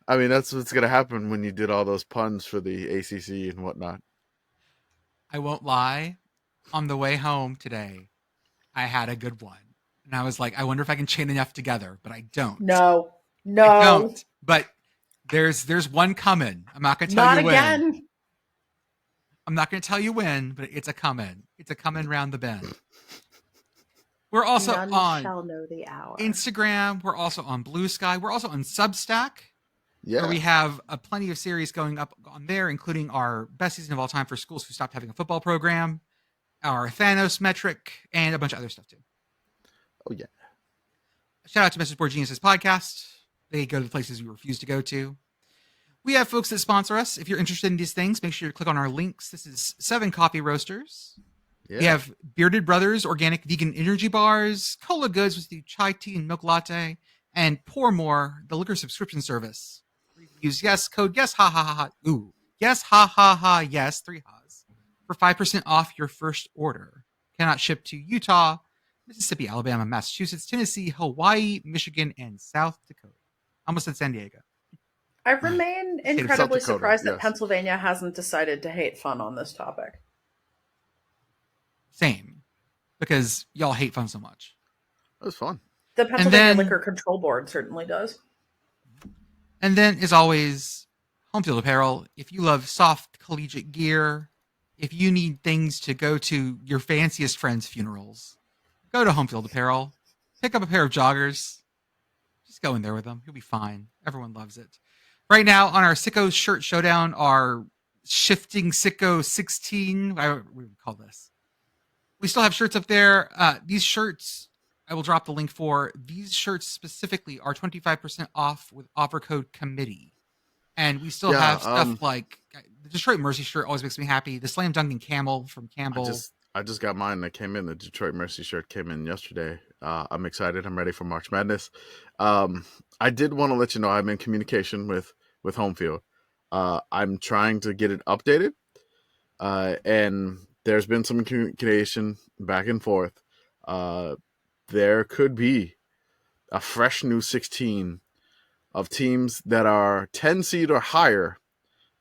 I mean, that's what's gonna happen when you did all those puns for the ACC and whatnot. I won't lie. On the way home today, I had a good one. And I was like, I wonder if I can chain enough together, but I don't. No. I don't. But there's one coming. I'm not going to tell you when. Not again. I'm not going to tell you when, but it's a coming. It's a coming round the bend. We're also on shall know the hour. Instagram. We're also on Blue Sky. We're also on Substack. Yeah. Where we have plenty of series going up on there, including our best season of all time for schools who stopped having a football program, our Thanos metric, and a bunch of other stuff too. Oh, yeah. Shout out to Message Board Geniuses podcast. They go to the places we refuse to go to. We have folks that sponsor us. If you're interested in these things, make sure you click on our links. This is 7 Coffee Roasters. Yeah. We have Bearded Brothers Organic Vegan Energy Bars, Cola Goods with the chai tea and milk latte, and Pour More, the liquor subscription service. Use code yes, ha ha ha ha. Ooh, yes, ha ha ha, yes, 3 ha's for 5% off your first order. Cannot ship to Utah, Mississippi, Alabama, Massachusetts, Tennessee, Hawaii, Michigan, and South Dakota. Almost said San Diego. I remain incredibly surprised that Pennsylvania hasn't decided to hate fun on this topic. Same, because y'all hate fun so much. That was fun. The Pennsylvania Liquor Control Board certainly does. And then, as always, Home Field Apparel. If you love soft collegiate gear, if you need things to go to your fanciest friends' funerals, go to Home Field Apparel. Pick up a pair of joggers. Just go in there with them. You'll be fine. Everyone loves it. Right now, on our Sickos shirt showdown, our shifting Sicko 16, what we would call this. We still have shirts up there. These shirts, I will drop the link for. These shirts specifically are 25% off with offer code committee. And we still have stuff like The Detroit Mercy shirt always makes me happy. The Slam Dunkin' Camel from Campbell. I just got mine that came in. The Detroit Mercy shirt came in yesterday. I'm excited. I'm ready for March Madness. I did want to let you know I'm in communication with Home Field. I'm trying to get it updated. And there's been some communication back and forth. There could be a fresh new 16 of teams that are 10 seed or higher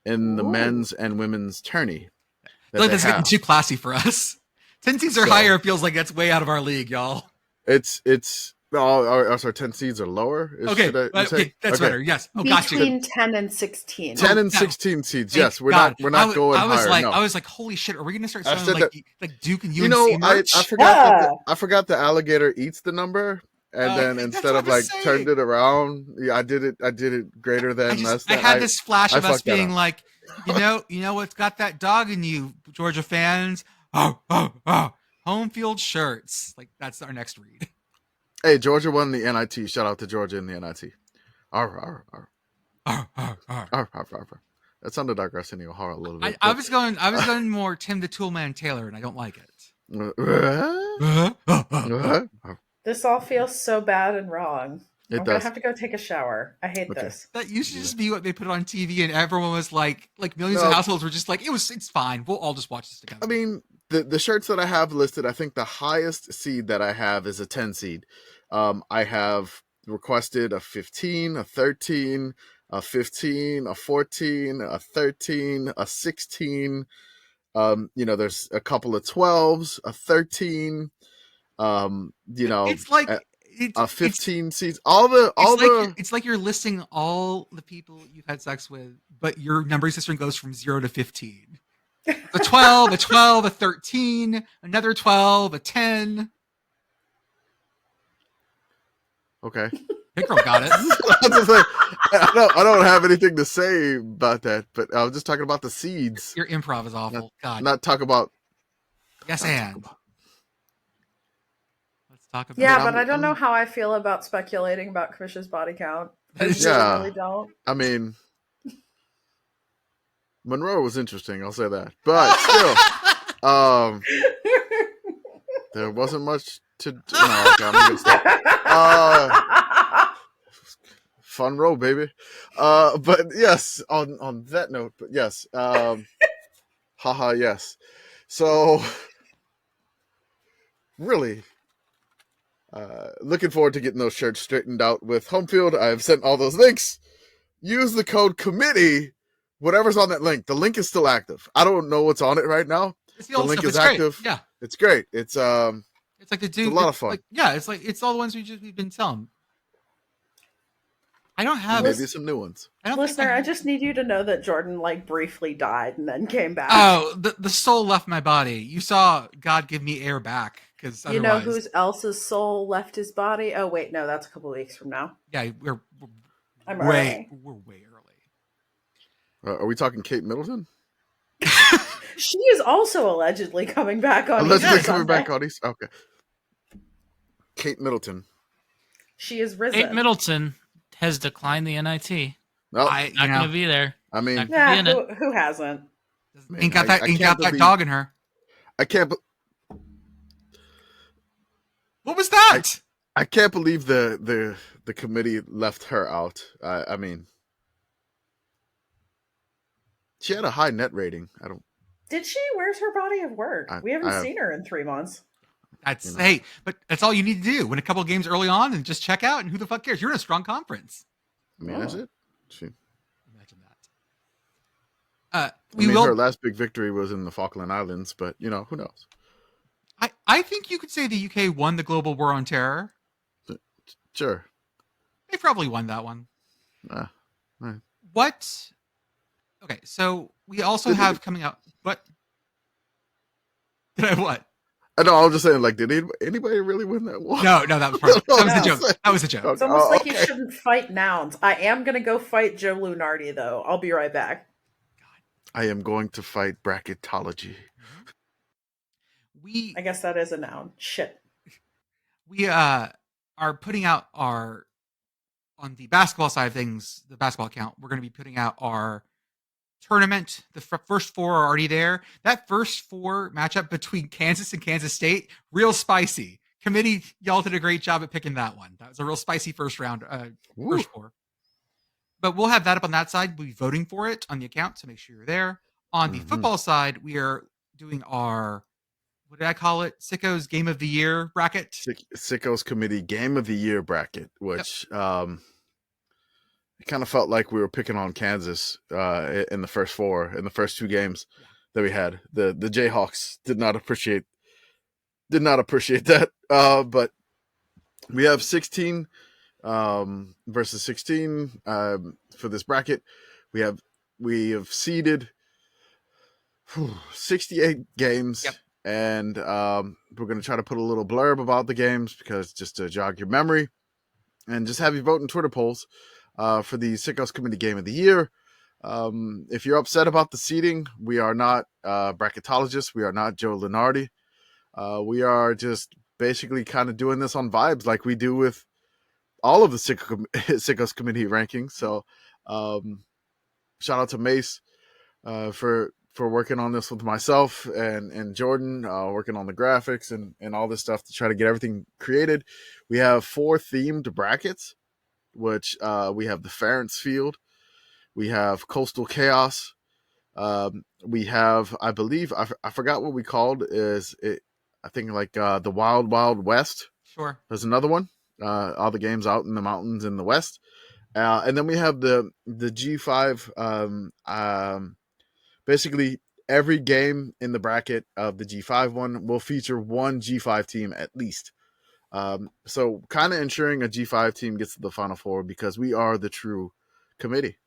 in the Ooh. men's and women's tourney. I feel like that's getting too classy for us. 10 seeds or higher feels like that's way out of our league, y'all. Sorry, 10 seeds or lower? Okay, that's better. Yes. Oh, gotcha. Between 10 and 16. 10 and 16 seeds. Yes, we're not going higher. I was like, holy shit, are we gonna start selling like Duke and UNC merch? I forgot the alligator eats the number, and then instead of like turned it around, I did it greater than less than. I had this flash of us being like, you know what's got that dog in you, Georgia fans? Home field shirts. Like that's our next read. Hey, Georgia won the NIT. Shout out to Georgia in the NIT. That's under digressing a little bit. I was going more Tim the Toolman Taylor, and I don't like it. This all feels so bad and wrong. I'm gonna does. have to go take a shower. I hate this. That used to just be what they put on TV, and everyone was like millions of households were just like, it's fine. We'll all just watch this together. I mean, the shirts that I have listed, I think the highest seed that I have is a 10 seed. I have requested a 15, a 13, a 15, a 14, a 13, a 16. There's a couple of 12s, a 13. It's like a 15 seeds. It's like you're listing all the people you've had sex with, but your numbering system goes from 0 to 15. A 12, a 13, another 12, a 10. Okay. Pitt Girl got it. I don't have anything to say about that, but I was just talking about the seeds. Your improv is awful. Not talk about. Yes, and. Let's talk about. Yeah, but I don't know how I feel about speculating about Commish's body count. I really don't. I mean, Monroe was interesting. I'll say that, but still, there wasn't much to. No, okay, I'm gonna stop. Fun row, baby. But yes, on that note, but yes, haha, yes. So, really, looking forward to getting those shirts straightened out with Home Field. I've sent all those links. Use the code committee. Whatever's on that link. The link is still active. I don't know what's on it right now. The link is active. Yeah, it's great. It's like the dude. It's a lot of fun. It's all the ones we've been selling. I don't have maybe some new ones. Listener, I just need you to know that Jordan briefly died and then came back. Oh, the soul left my body. You saw God give me air back because you know whose else's soul left his body? Oh wait, no, that's a couple of weeks from now. Yeah, we're way early. Are we talking Kate Middleton? She is also allegedly coming back on. East. Okay. Kate Middleton. She is risen. Kate Middleton has declined the NIT. No, not going to be there. I mean, who hasn't? Ain't got that dog in her. I can't. What was that? I can't believe the committee left her out. I mean, she had a high net rating. Did she? Where's her body of work? We haven't seen her in 3 months. Hey, but that's all you need to do. Win a couple of games early on and just check out, and who the fuck cares? You're in a strong conference. I mean, that's it. Imagine that. Her last big victory was in the Falkland Islands, but who knows? I think you could say the UK won the global war on terror. Sure. They probably won that one. Right. What? Okay, so we also have coming out. What? Did I what? I know. I was just saying, did anybody really win that war? No, that was a joke. That was a joke. It's almost like you shouldn't fight nouns. I am going to go fight Joe Lunardi, though. I'll be right back. I am going to fight bracketology. I guess that is a noun. Shit. We are putting out on the basketball side of things, the basketball account, we're going to be putting out our tournament. The first four are already there. That first four matchup between Kansas and Kansas State, real spicy. Committee, y'all did a great job at picking that one. That was a real spicy first round, first four. But we'll have that up on that side. We'll be voting for it on the account, so make sure you're there. On the football side, we are doing our, what did I call it? Sickos Game of the Year bracket. Sickos Committee Game of the Year bracket, which it kind of felt like we were picking on Kansas in the first four, in the first two games that we had. The Jayhawks did not appreciate that. But we have 16 versus 16 for this bracket. We have seeded 68 games. Yep. And we're going to try to put a little blurb about the games, because just to jog your memory, and just have you vote in Twitter polls for the Sickos Committee Game of the Year. If you're upset about the seeding, we are not bracketologists. We are not Joe Lenardi. We are just basically kind of doing this on vibes, like we do with all of the Sickos Committee rankings. So shout out to Mace for working on this with myself and Jordan, working on the graphics and all this stuff to try to get everything created. We have 4 themed brackets, which we have the Ferentz Field, we have Coastal Chaos, we have, I believe, I forgot what we called it. I think like the Wild Wild West. Sure. There's another one. All the games out in the mountains in the West. And then we have the G5. Basically, every game in the bracket of the G5 one will feature one G5 team at least. So kind of ensuring a G5 team gets to the Final Four, because we are the true committee.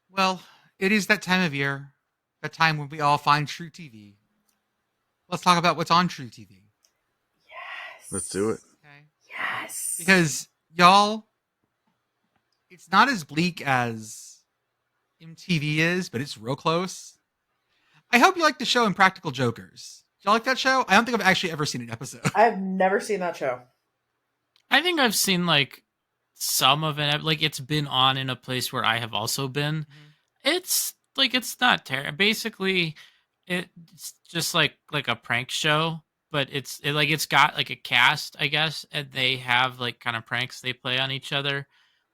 Well, it is that time of year, that time when we all find TruTV. Let's talk about what's on TruTV. Yes. Let's do it. Okay. Yes. Because, y'all, it's not as bleak as MTV is, but it's real close. I hope you like the show Impractical Jokers. Do y'all like that show? I don't think I've actually ever seen an episode. I've never seen that show. I think I've seen like some of it. Like it's been on in a place where I have also been. It's like, it's not terrible. Basically, it's just like a prank show, but it's got like a cast, I guess, and they have like kind of pranks they play on each other.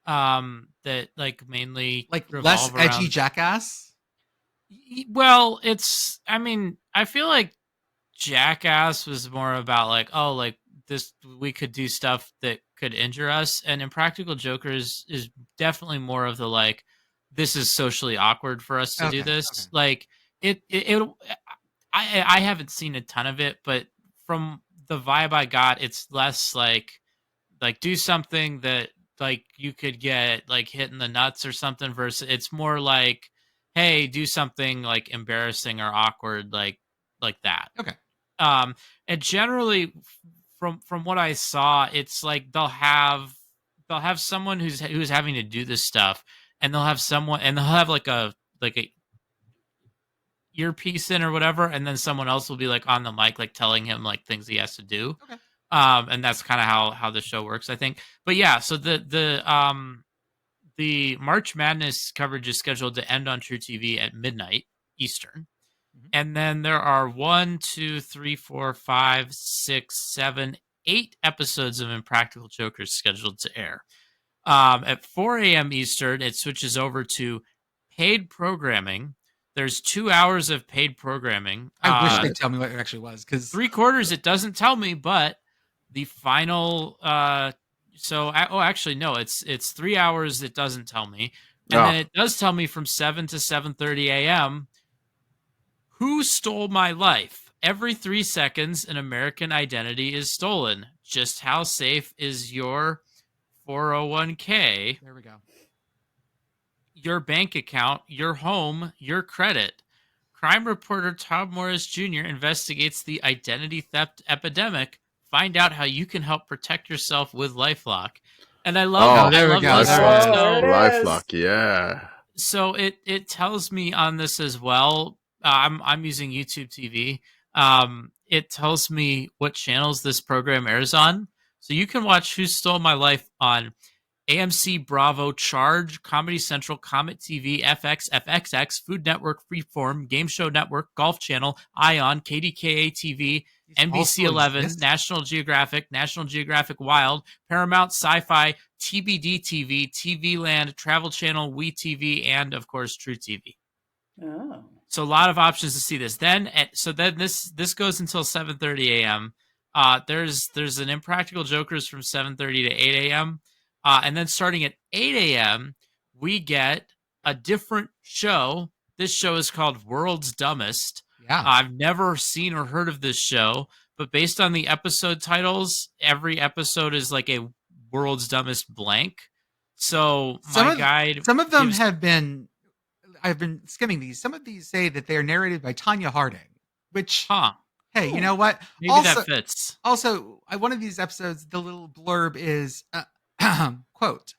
That like mainly Like revolve less edgy around... Jackass? Well, I mean, I feel like Jackass was more about like, oh, like this, we could do stuff that could injure us, and Impractical Jokers is definitely more of the like, this is socially awkward for us to do this. Okay. Like I haven't seen a ton of it, but from the vibe I got, it's less like do something that like you could get like hit in the nuts or something, versus it's more like, hey, do something like embarrassing or awkward, like that. Okay. And generally from what I saw, it's like they'll have someone who's having to do this stuff, and they'll have like a earpiece in or whatever, and then someone else will be like on the mic, like telling him like things he has to do. Okay. And that's kind of how the show works, I think. But yeah, so the March Madness coverage is scheduled to end on TruTV at midnight Eastern. Mm-hmm. And then there are 1, 2, 3, 4, 5, 6, 7, 8 episodes of Impractical Jokers scheduled to air. At 4 a.m. Eastern, it switches over to paid programming. There's 2 hours of paid programming. I wish they'd tell me what it actually was, because 3/4 it doesn't tell me, but the final actually no, it's 3 hours it doesn't tell me. And then it does tell me from 7 to 7:30 a.m. Who stole my life? Every 3 seconds an American identity is stolen. Just how safe is your 401k? There we go. Your bank account, your home, your credit. Crime reporter Tom Morris Jr. investigates the identity theft epidemic. Find out how you can help protect yourself with LifeLock. And I love there we go. this. LifeLock, yeah. So it tells me on this as well. I'm using YouTube TV. It tells me what channels this program airs on. So you can watch Who Stole My Life on AMC, Bravo, Charge, Comedy Central, Comet TV, FX, FXX, Food Network, Freeform, Game Show Network, Golf Channel, ION, KDKA TV, These NBC also 11, exist? National Geographic Wild, Paramount, Sci-Fi, TBD TV, TV Land, Travel Channel, WeTV, and of course TruTV. Oh. So a lot of options to see this. Then this goes until 7:30 a.m. There's an Impractical Jokers from 7:30 to 8 a.m. And then starting at 8 a.m. we get a different show. This show is called World's Dumbest. Yeah. I've never seen or heard of this show, but based on the episode titles, every episode is like a World's Dumbest blank. So Some of them gives- have been. I've been skimming these. Some of these say that they are narrated by Tanya Harding, which, hey, you know what? Maybe also, that fits. Also, one of these episodes, the little blurb is, quote,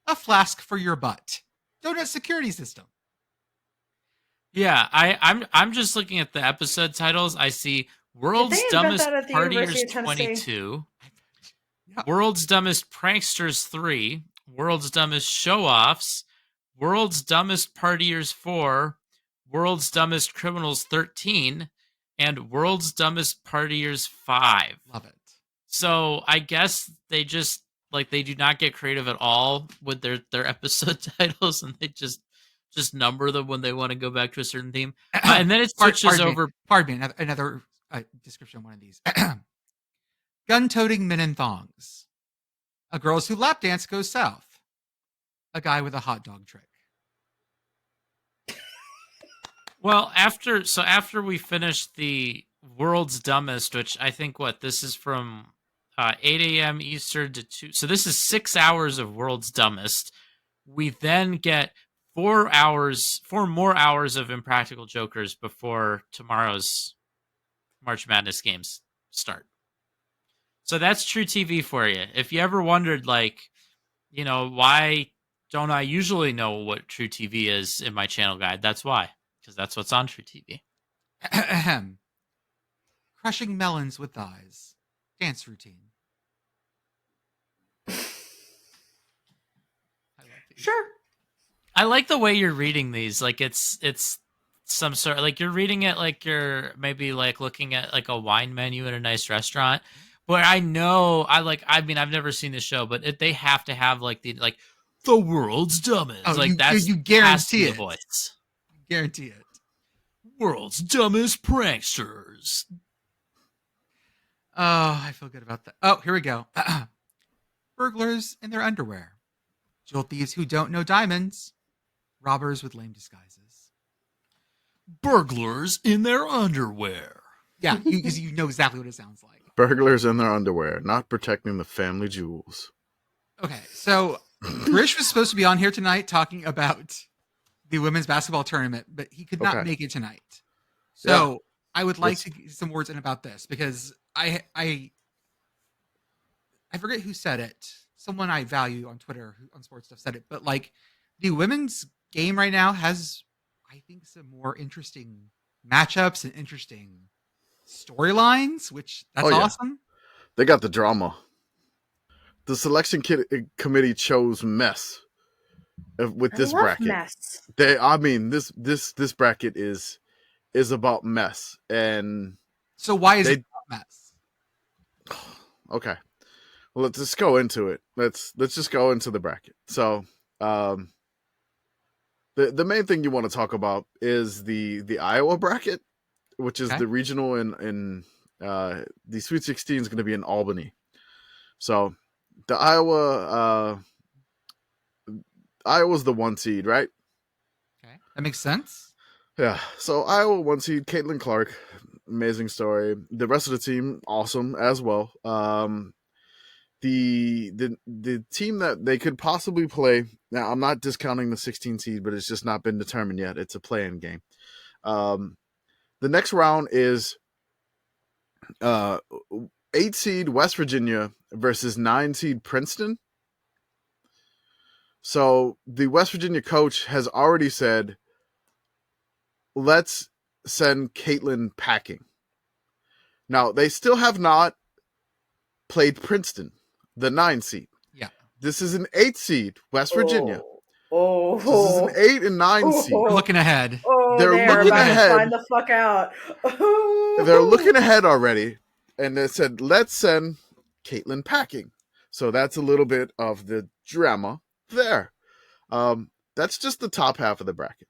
a flask for your butt. Donut security system. Yeah, I'm just looking at the episode titles. I see World's Did they invent Dumbest that at the Partiers University of Tennessee? 22, Yeah. World's Dumbest Pranksters 3, World's Dumbest Show-Offs, World's Dumbest Partiers 4, World's Dumbest Criminals 13, and World's Dumbest Partiers 5. Love it. So I guess they just they do not get creative at all with their episode titles, and they just number them when they want to go back to a certain theme. And then it switches over. Pardon me, another description of one of these. Gun-toting men in thongs. A girls who lap dance goes south. A guy with a hot dog trick. Well, after we finish the World's Dumbest, which I think this is from 8 a.m. Eastern to 2. So this is 6 hours of World's Dumbest. We then get 4 more hours of Impractical Jokers before tomorrow's March Madness games start. So that's TruTV for you. If you ever wondered, why don't I usually know what TruTV is in my channel guide? That's why, because that's what's on TruTV. Crushing melons with thighs. Dance routine. I love these. Sure. I like the way you're reading these. It's some sort you're reading it like you're maybe looking at a wine menu in a nice restaurant. But I know I've never seen this show, but they have to have the World's Dumbest. Oh, that's you guarantee the it. voice. Guarantee it. World's Dumbest Pranksters. Oh, I feel good about that. Oh, here we go. Burglars in their underwear. Jewel thieves who don't know diamonds. Robbers with lame disguises. Burglars in their underwear. Yeah, because you know exactly what it sounds like. Burglars in their underwear, not protecting the family jewels. Okay, so Grish was supposed to be on here tonight talking about the women's basketball tournament, but he could not make it tonight. So I would like to get some words in about this because I forget who said it. Someone I value on Twitter on sports stuff said it, but the women's game right now has, I think, some more interesting matchups and interesting storylines, which that's awesome. They got the drama. The selection committee chose mess with this bracket. Mess. This bracket is about mess, and so why is it about mess? Okay, well, let's just go into it. Let's just go into the bracket. So, the main thing you want to talk about is the Iowa bracket, which is the regional, and the Sweet 16 is going to be in Albany. So the Iowa's the 1 seed, right? Okay, that makes sense. Yeah. So Iowa 1 seed, Caitlin Clark, amazing story. The rest of the team, awesome as well. The team that they could possibly play. Now, I'm not discounting the 16 seed, but it's just not been determined yet. It's a play-in game. The next round is 8 seed West Virginia versus 9 seed Princeton. So the West Virginia coach has already said, let's send Caitlin packing. Now, they still have not played Princeton, the 9 seed. Yeah. This is an 8 seed, West Virginia. Oh. So this is an 8 and 9 seed. We're looking ahead. Oh, They're they're looking about ahead. to find the fuck out. They're looking ahead already, and they said, let's send Caitlin packing. So that's a little bit of the drama there. That's just the top half of the bracket.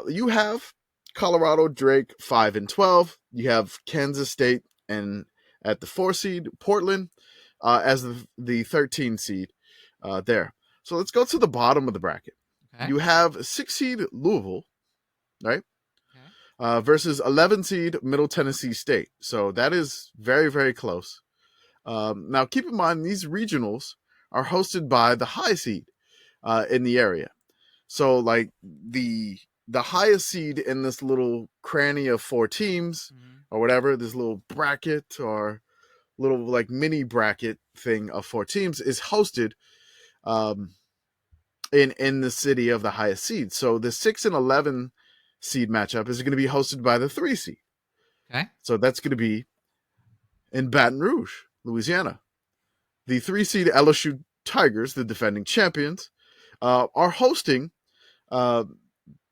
You have Colorado, Drake, 5 and 12. You have Kansas State and at the 4 seed, Portland as the 13 seed there. So let's go to the bottom of the bracket. Okay. You have 6 seed Louisville, right? Okay. Versus 11 seed Middle Tennessee State. So that is very, very close. Now, keep in mind, these regionals are hosted by the high seed in the area. So, like, the highest seed in this little cranny of 4 teams or whatever, this little bracket or little, like, mini bracket thing of 4 teams is hosted in the city of the highest seed. So the 6 and 11 seed matchup is going to be hosted by the 3 seed. Okay. So that's going to be in Baton Rouge, Louisiana. The 3 seed LSU Tigers, the defending champions, are hosting the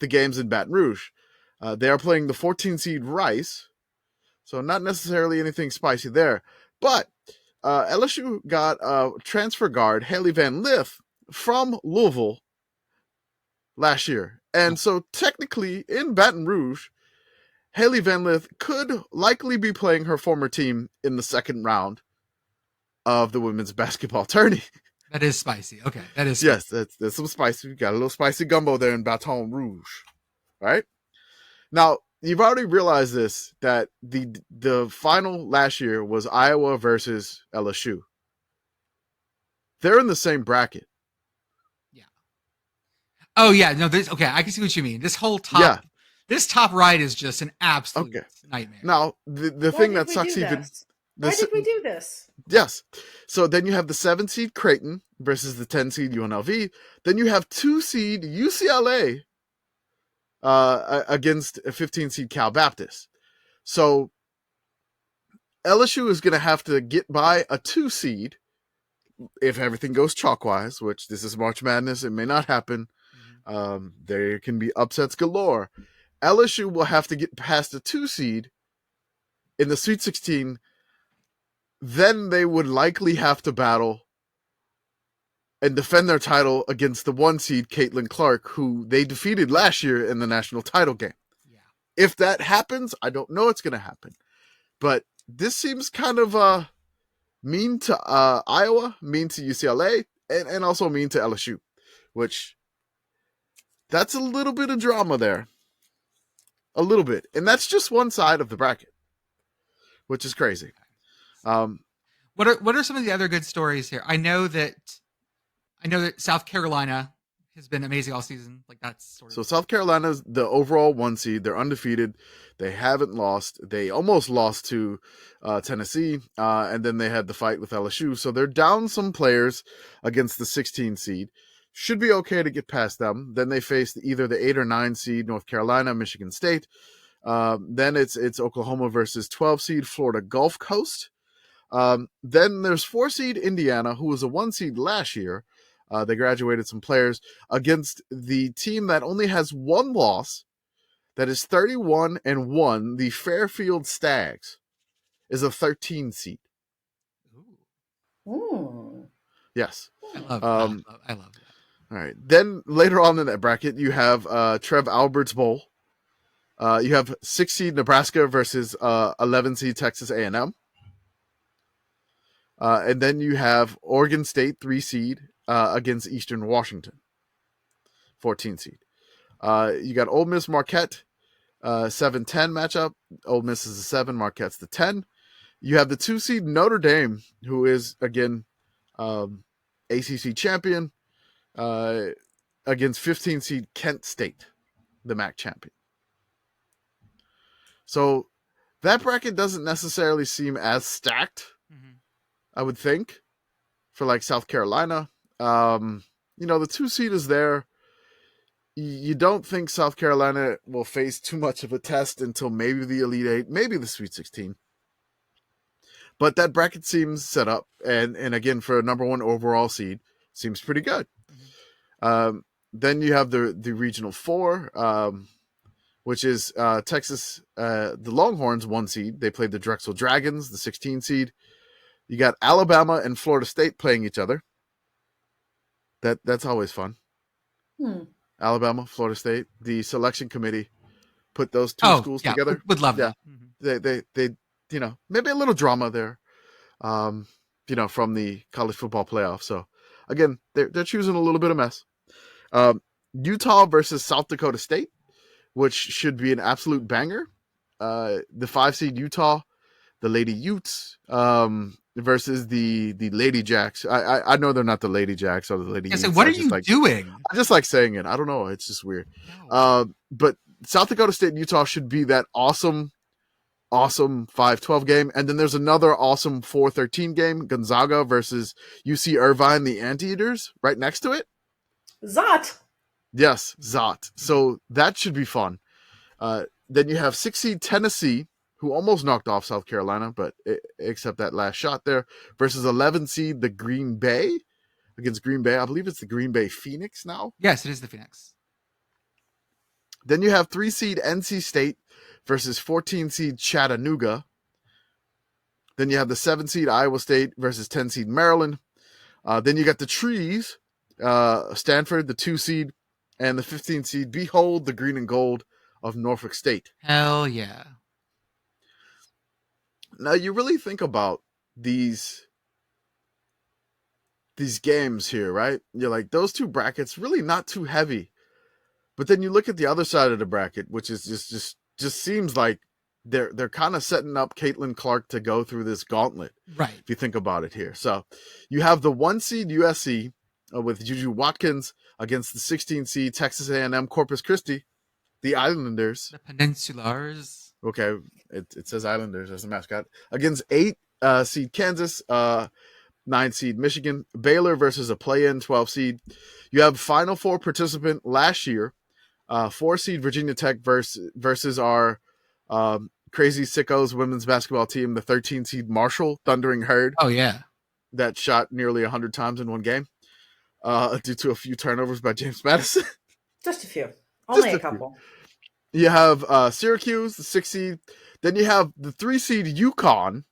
games in Baton Rouge. They are playing the 14 seed Rice, so not necessarily anything spicy there. But LSU got transfer guard Haley Van Lith from Louisville last year. And so technically in Baton Rouge, Haley Van Lith could likely be playing her former team in the second round of the women's basketball tourney. That is spicy. Okay. That is spicy. Yes, that's some spicy. We got a little spicy gumbo there in Baton Rouge. Right? Now, you've already realized this, that the final last year was Iowa versus LSU. They're in the same bracket. Oh yeah, no. Okay, I can see what you mean. This whole top, this top right is just an absolute nightmare. Now, the thing that sucks even. Why did we do this? Yes. So then you have the 7 seed Creighton versus the 10 seed UNLV. Then you have 2 seed UCLA against a 15 seed Cal Baptist. So LSU is going to have to get by a 2 seed if everything goes chalkwise, which this is March Madness. It may not happen. There can be upsets galore. LSU will have to get past the 2 seed in the Sweet 16. Then they would likely have to battle and defend their title against the 1 seed Caitlin Clark, who they defeated last year in the national title game. Yeah. If that happens, I don't know it's going to happen. But this seems kind of mean to Iowa, mean to UCLA, and also mean to LSU, which that's a little bit of drama there. A little bit. And that's just one side of the bracket, which is crazy. What are some of the other good stories here? I know that South Carolina has been amazing all season. Like that's sort of. So South Carolina's the overall 1 seed. They're undefeated. They haven't lost. They almost lost to Tennessee, and then they had the fight with LSU. So they're down some players against the 16 seed. Should be okay to get past them. Then they face either the 8 or 9 seed North Carolina, Michigan State. Then it's Oklahoma versus 12 seed Florida Gulf Coast. Then there's 4 seed Indiana, who was a 1 seed last year. They graduated some players against the team that only has 1 loss, that is 31-1. The Fairfield Stags is a 13 seed. Ooh. Yes. I love that. All right. Then later on in that bracket, you have Trev Alberts Bowl. You have 6 seed Nebraska versus 11 seed Texas A&M. And then you have Oregon State 3 seed against Eastern Washington, 14 seed. You got Ole Miss Marquette 7-10 matchup. Ole Miss is the 7, Marquette's the 10. You have the 2 seed Notre Dame, who is again ACC champion, against 15 seed Kent State, the MAC champion. So that bracket doesn't necessarily seem as stacked, I would think, for like South Carolina. The 2 seed is there. You don't think South Carolina will face too much of a test until maybe the Elite 8, maybe the Sweet 16. But that bracket seems set up. And again, for a number 1 overall seed, Seems pretty good. Mhm. Then you have the regional 4, which is Texas, the Longhorns 1 seed. They played the Drexel Dragons, the 16 seed. You got Alabama and Florida State playing each other. That's always fun. Alabama, Florida State. The selection committee put those two schools together. Would love Yeah. that. Mhm. They maybe a little drama there, from the college football playoff. So again, they're choosing a little bit of mess. Utah versus South Dakota State, which should be an absolute banger. The 5 seed Utah, the Lady Utes, versus the Lady Jacks. I know they're not the Lady Jacks or the Lady Yeah, Utes. so what are you doing? I just like saying it. I don't know. It's just weird. No. But South Dakota State and Utah should be that awesome 5-12 game. And then there's another awesome 4-13 game, Gonzaga versus UC Irvine, the Anteaters, right next to it. Zot. Yes, Zot. So that should be fun. Then you have 6 seed Tennessee, who almost knocked off South Carolina, but except that last shot there, versus 11 seed the Green Bay against Green Bay. I believe it's the Green Bay Phoenix now. Yes, it is the Phoenix. Then you have 3 seed NC State versus 14 seed Chattanooga. Then you have the 7 seed Iowa State versus 10 seed Maryland. Then you got the Trees, Stanford, the 2 seed, and the 15 seed. Behold the green and gold of Norfolk State. Hell yeah. Now you really think about these games here, right? You're like, those 2 brackets really not too heavy. But then you look at the other side of the bracket, which is just seems like they're kind of setting up Caitlin Clark to go through this gauntlet. Right. If you think about it here. So you have the 1 seed USC with Juju Watkins against the 16 seed Texas A&M Corpus Christi, the Islanders. The Peninsulars. Okay, it says Islanders as the mascot. Against 8 seed Kansas, 9 seed Michigan. Baylor versus a play-in 12 seed. You have Final Four participant last year, 4 seed Virginia Tech versus our crazy Sickos women's basketball team, the 13 seed Marshall Thundering Herd. Oh, yeah. That shot nearly 100 times in one game due to a few turnovers by James Madison. Just a few. Only a couple. You have Syracuse, the 6 seed. Then you have the 3 seed UConn,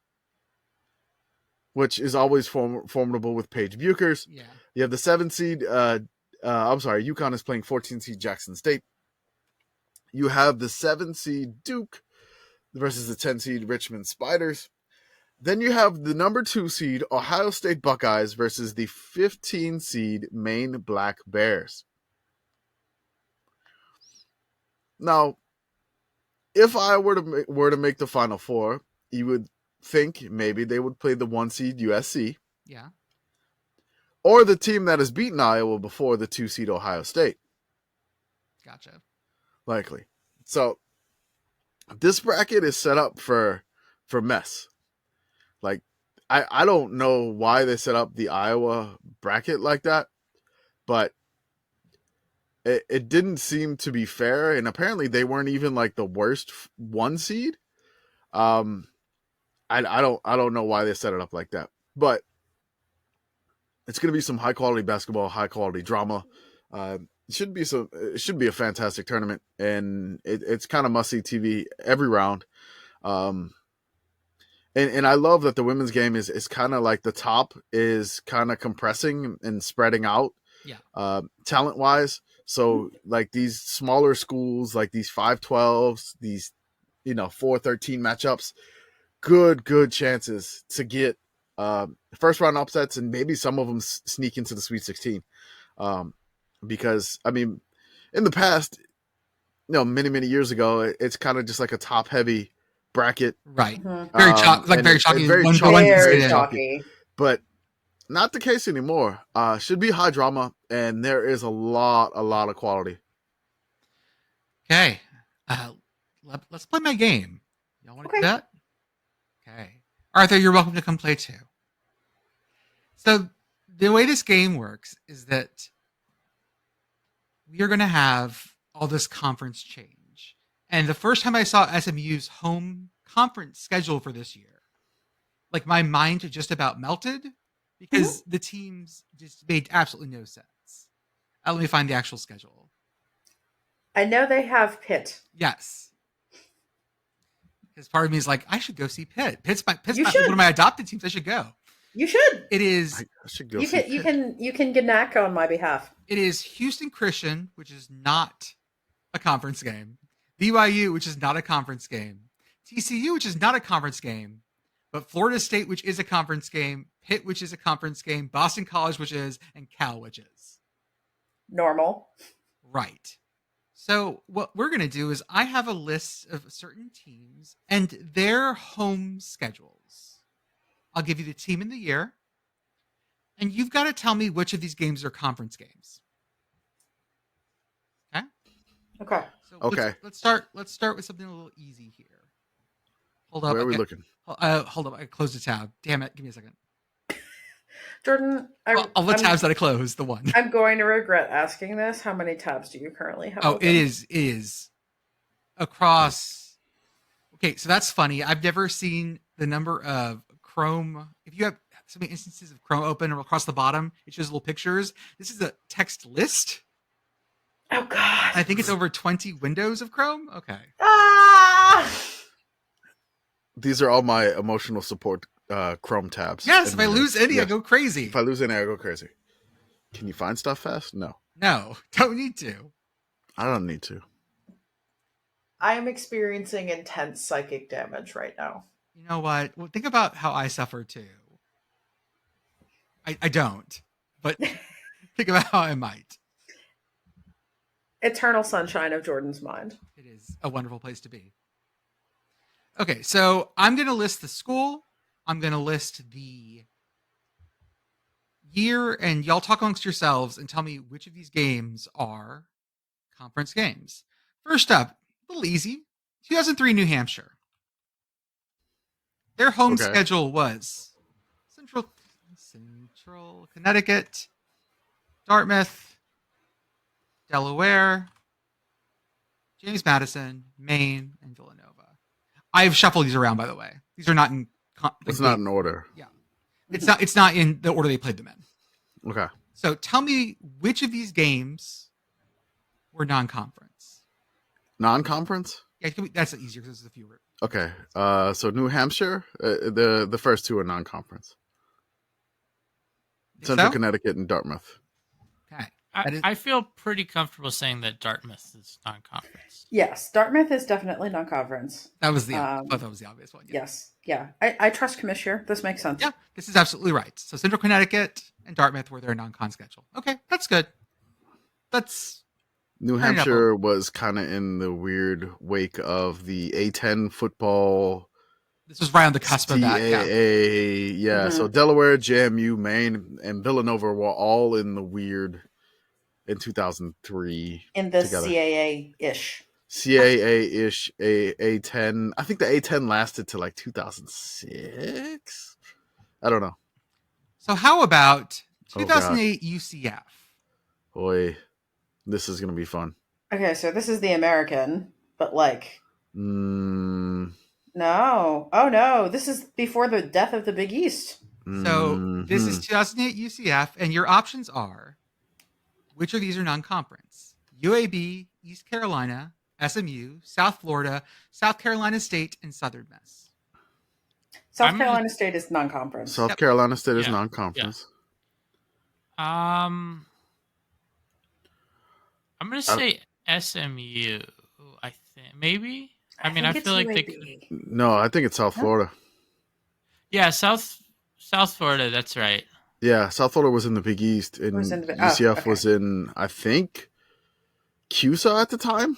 which is always formidable with Paige Buchers. Yeah. You have the 7 seed. UConn is playing 14 seed Jackson State. You have the 7 seed Duke versus the 10 seed Richmond Spiders. Then you have the number 2 seed Ohio State Buckeyes versus the 15 seed Maine Black Bears. Now, if I were to make the Final Four, you would think maybe they would play the 1 seed USC. Yeah. Or the team that has beaten Iowa before, the 2 seed Ohio State. Gotcha. Likely. So this bracket is set up for mess. Like, I don't know why they set up the Iowa bracket like that, but it didn't seem to be fair, and apparently they weren't even like the worst 1 seed. I don't know why they set it up like that, but it's going to be some high quality basketball, high quality drama. It should be a fantastic tournament, and it's kind of must see TV every round. And I love that the women's game is kind of like the top is kind of compressing and spreading out. Yeah. Talent wise. So like these smaller schools, like these 5-12s, these 4-13 matchups, good chances to get first round upsets, and maybe some of them sneak into the Sweet 16. Because I mean, in the past, many years ago, it's kind of just like a top heavy bracket, Right. Mhm. Very chalky. Very chalky. very One for chalky. one. Very Yeah. chalky. but not the case anymore. Should be high drama, and there is a lot of quality. Okay. Let's play my game. Y'all want to do Okay. that? Okay. Arthur, you're welcome to come play too. So the way this game works is that we are going to have all this conference change. And the first time I saw SMU's home conference schedule for this year, like my mind just about melted because the teams just made absolutely no sense. Let me find the actual schedule. I know they have Pitt. Yes. Because part of me is like, I should go see Pitt. Pitt's You one should. of my adopted teams. I should go. You should. It is I should go You see can you Pitt. can you can Ganack on my behalf. it is Houston Christian, which is not a conference game. BYU, which is not a conference game. TCU, which is not a conference game. But Florida State, which is a conference game. Pitt, which is a conference game. Boston College, which is, and Cal, which is. Normal. Right. So what we're going to do is I have a list of certain teams and their home schedules. I'll give you the team in the year, and you've got to tell me which of these games are conference games. Okay? Okay. So Okay. Let's start with something a little easy here. Hold up. Where are we looking? Hold up. I closed a tab. Damn it. Give me a second. Jordan, All the tabs that I closed, the one. I'm going to regret asking this. How many tabs do you currently have? Oh, open? it is across. Okay, so that's funny. I've never seen the number of Chrome. If you have so many instances of Chrome open across the bottom, it shows little pictures. This is a text list. Oh God. I think it's over 20 windows of Chrome. Okay. Ah! These are all my emotional support Chrome tabs. Yes, if I lose any, I Yeah. go crazy. If I lose any, I go crazy. Can you find stuff fast? No, No, don't need to. I don't need to. I am experiencing intense psychic damage right now. You know what? Well, think about how I suffer too. I don't, but think about how I might. Eternal sunshine of Jordan's mind. It is a wonderful place to be. Okay, so I'm going to list the school. I'm going to list the year, and y'all talk amongst yourselves and tell me which of these games are conference games. First up, a little easy, 2003 New Hampshire. Their home Okay. schedule was Central Connecticut, Dartmouth, Delaware, James Madison, Maine, and Villanova. I've shuffled these around, by the way. These are not in. It's not in order. It's not in the order they played them in. Okay. So tell me which of these games were non-conference. Non-conference. Yeah, that's easier because there's a fewer. Okay. So New Hampshire. The first two are non-conference. Think Central so? Connecticut and Dartmouth. Okay. That is- I feel pretty comfortable saying that Dartmouth is non-conference. Yes, Dartmouth is definitely non-conference. That was the Um, I thought that was the obvious one. Yeah. Yes, yeah. I trust Commish here. This makes sense. Yeah, this is absolutely right. So Central Connecticut and Dartmouth were their non-con schedule. Okay, that's good. That's New Turn it up a Hampshire was kind of in the weird wake of the A10 football. this was right on the cusp of that. Yeah. CAA, yeah. Mhm. So Delaware, JMU, Maine, and Villanova were all in the weird in 2003. In the Together. CAA-ish. CAA-ish, A10. I think the A10 lasted to like 2006. I don't know. So how about Oh, 2008 UCF? Boy, this is gonna be fun. Okay, so this is the American, but like, Mm, no. Oh no, this is before the death of the Big East. So this is mhm. 2008 UCF, and your options are which of these are non-conference? UAB, East Carolina, SMU, South Florida, South Carolina State, and Southern Miss. South I'm Carolina State is non-conference. South Yep. Carolina State is Yeah, non-conference. I'm gonna say SMU. I think maybe. I mean, I think feel it's like they. UAB. No, I think it's South Huh? Florida. Yeah, South Florida. That's right. Yeah, South Florida was in the Big East, and Was in the- oh, UCF okay. was in, I think, CUSA at the time.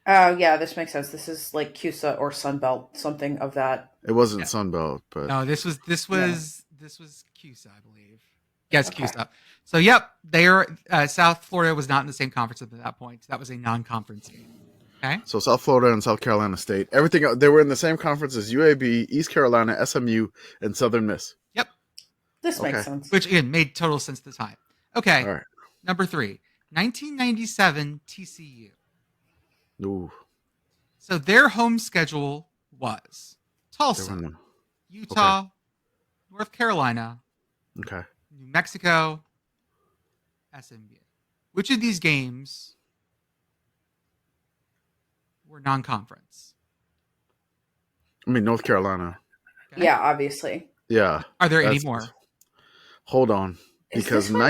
Oh yeah, this makes sense. This is like CUSA or Sunbelt, something of that. It wasn't Yeah. Sunbelt, but No, this was CUSA, I believe. Yes, Okay. CUSA. So yep, South Florida was not in the same conference at that point. That was a non-conference game. Okay. so South Florida and South Carolina State, everything they were in the same conference as UAB, East Carolina, SMU, and Southern Miss. This makes Okay. sense. Which again made total sense at the time. Okay. All right. Number 3, 1997 TCU. Ooh, So their home schedule was they were Tulsa, in the- Utah, North Carolina, Okay. New Mexico, SMU. Which of these games were non-conference? I mean, North Carolina. Okay. Yeah, obviously. Yeah. Are there any that's- more? Hold on. Is Because this when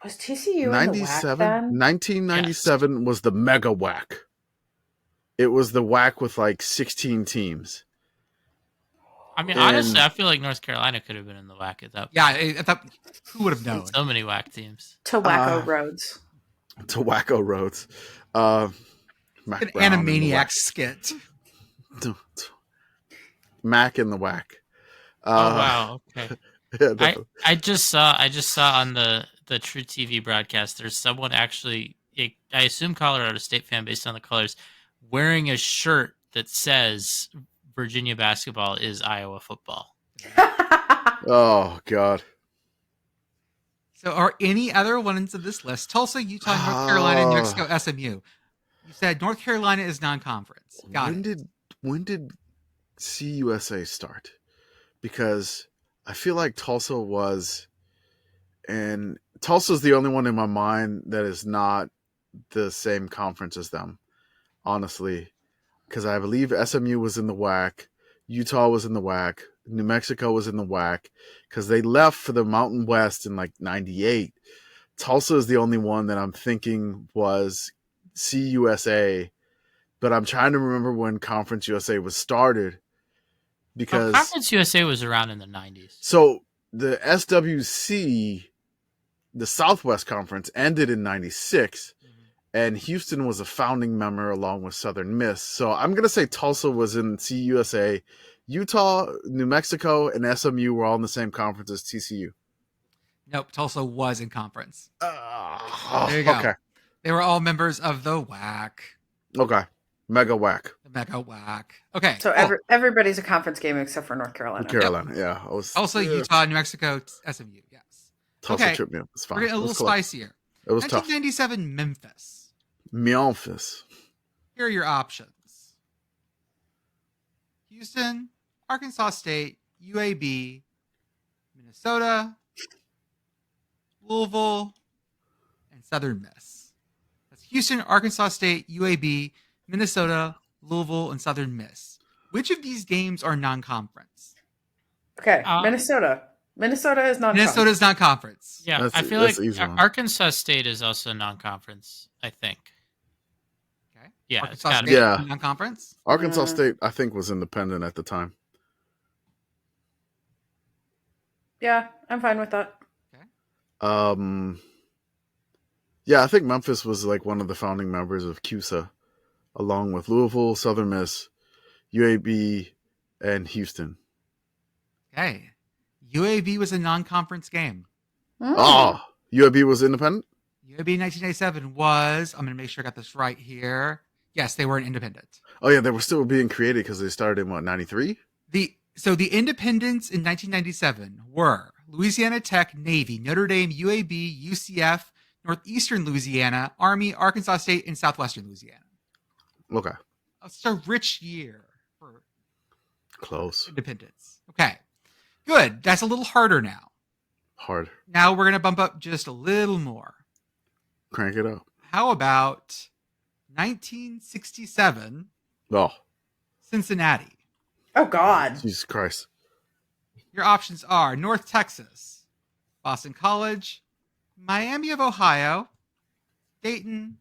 was TCU in the WAC then? 1997 was the mega WAC. It was the WAC with like 16 teams. I mean, And- honestly, I feel like North Carolina could have been in the WAC at that point. Yeah, I thought who would have known? So many WAC teams. Tobacco Roads. To Wacko Roads. Mac An Brown in the Animaniacs WAC. skit. Mac in the WAC. Oh wow, okay. Yeah, no. I just saw on the TruTV broadcast. There's someone actually, I assume Colorado State fan based on the colors, wearing a shirt that says Virginia basketball is Iowa football. Oh God. So are any other ones of this list? Tulsa, Utah, North Carolina, New Mexico, SMU. You said North Carolina is non-conference. When did CUSA start? Because I feel like Tulsa was, and Tulsa's the only one in my mind that is not the same conference as them, honestly. Because I believe SMU was in the WAC, Utah was in the WAC, New Mexico was in the WAC, because they left for the Mountain West in like 98. Tulsa is the only one that I'm thinking was CUSA, but I'm trying to remember when Conference USA was started. Because Conference USA was around in the 90s. So the SWC, the Southwest Conference, ended in 96, and Houston was a founding member along with Southern Miss. So I'm going to say Tulsa was in CUSA. Utah, New Mexico, and SMU were all in the same conference as TCU. Nope, Tulsa was in conference. There There you go. Okay. They were all members of the WAC, Okay. Mega whack. the Mega WAC. Okay. So cool. everybody's a conference game except for North Carolina. Carolina. Yeah. I was, Also, Utah, New Mexico, SMU. Yes. Tulsa okay. tripped me up. It's fine. We're getting a It little was close. spicier. It was tough. 1997 Memphis. Memphis. Here are your options: Houston, Arkansas State, UAB, Minnesota, Louisville, and Southern Miss. That's Houston, Arkansas State, UAB, Minnesota, Louisville, and Southern Miss. Which of these games are non-conference? Okay, Minnesota. Minnesota is not. Minnesota is not conference. Yeah, That's- I feel that's like the easy one. Arkansas State is also non-conference, I think. Okay. Yeah, it's Arkansas gotta State be. Yeah. non-conference. Arkansas State, I think, was independent at the time. Yeah, I'm fine with that. Yeah, I think Memphis was like one of the founding members of CUSA, along with Louisville, Southern Miss, UAB, and Houston. Okay. UAB was a non-conference game. Mm. Oh, UAB was independent? UAB 1997 was, I'm going to make sure I got this right here. Yes, they were an independent. Oh, yeah, they were still being created because they started in, what, 93? So the independents in 1997 were Louisiana Tech, Navy, Notre Dame, UAB, UCF, Northeastern Louisiana, Army, Arkansas State, and Southwestern Louisiana. Okay. It's a rich year for Close. independence. Okay, good. That's a little harder now. Hard. Now we're going to bump up just a little more. Crank it up. How about 1967 Oh, Cincinnati? Oh God. Jesus Christ. Your options are North Texas, Boston College, Miami of Ohio, Dayton,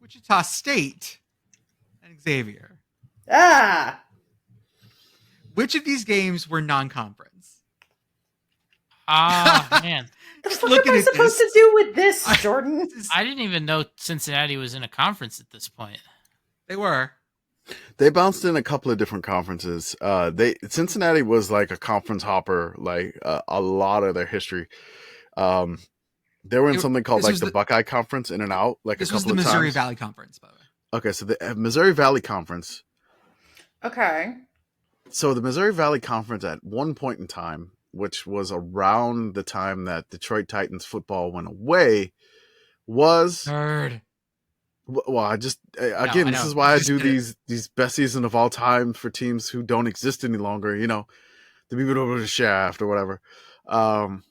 Wichita State, and Xavier. Ah. Which of these games were non-conference? Ah, man. The Just fuck looking am I at supposed this. to do with this, Jordan? I didn't even know Cincinnati was in a conference at this point. They were. They bounced in a couple of different conferences. Cincinnati was like a conference hopper, like a lot of their history. They were in something called this like was the the- Buckeye Conference in and out, like This a was couple the of Missouri times. Valley Conference, by the way. Okay, so the Missouri Valley Conference. Okay. So the Missouri Valley Conference at one point in time, which was around the time that Detroit Titans football went away, was Nerd. well. I just I again, this know. is why I Just do did it. these best season of all time for teams who don't exist any longer. You know, the people over the shaft or whatever. God,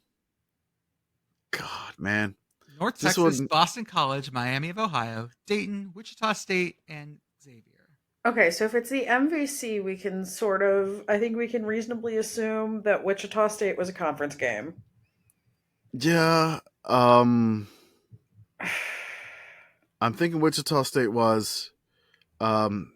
man. North This Texas, one- Boston College, Miami of Ohio, Dayton, Wichita State, and Xavier. Okay, so if it's the MVC, we can I think we can reasonably assume that Wichita State was a conference game. Yeah. I'm thinking Wichita State was. I'm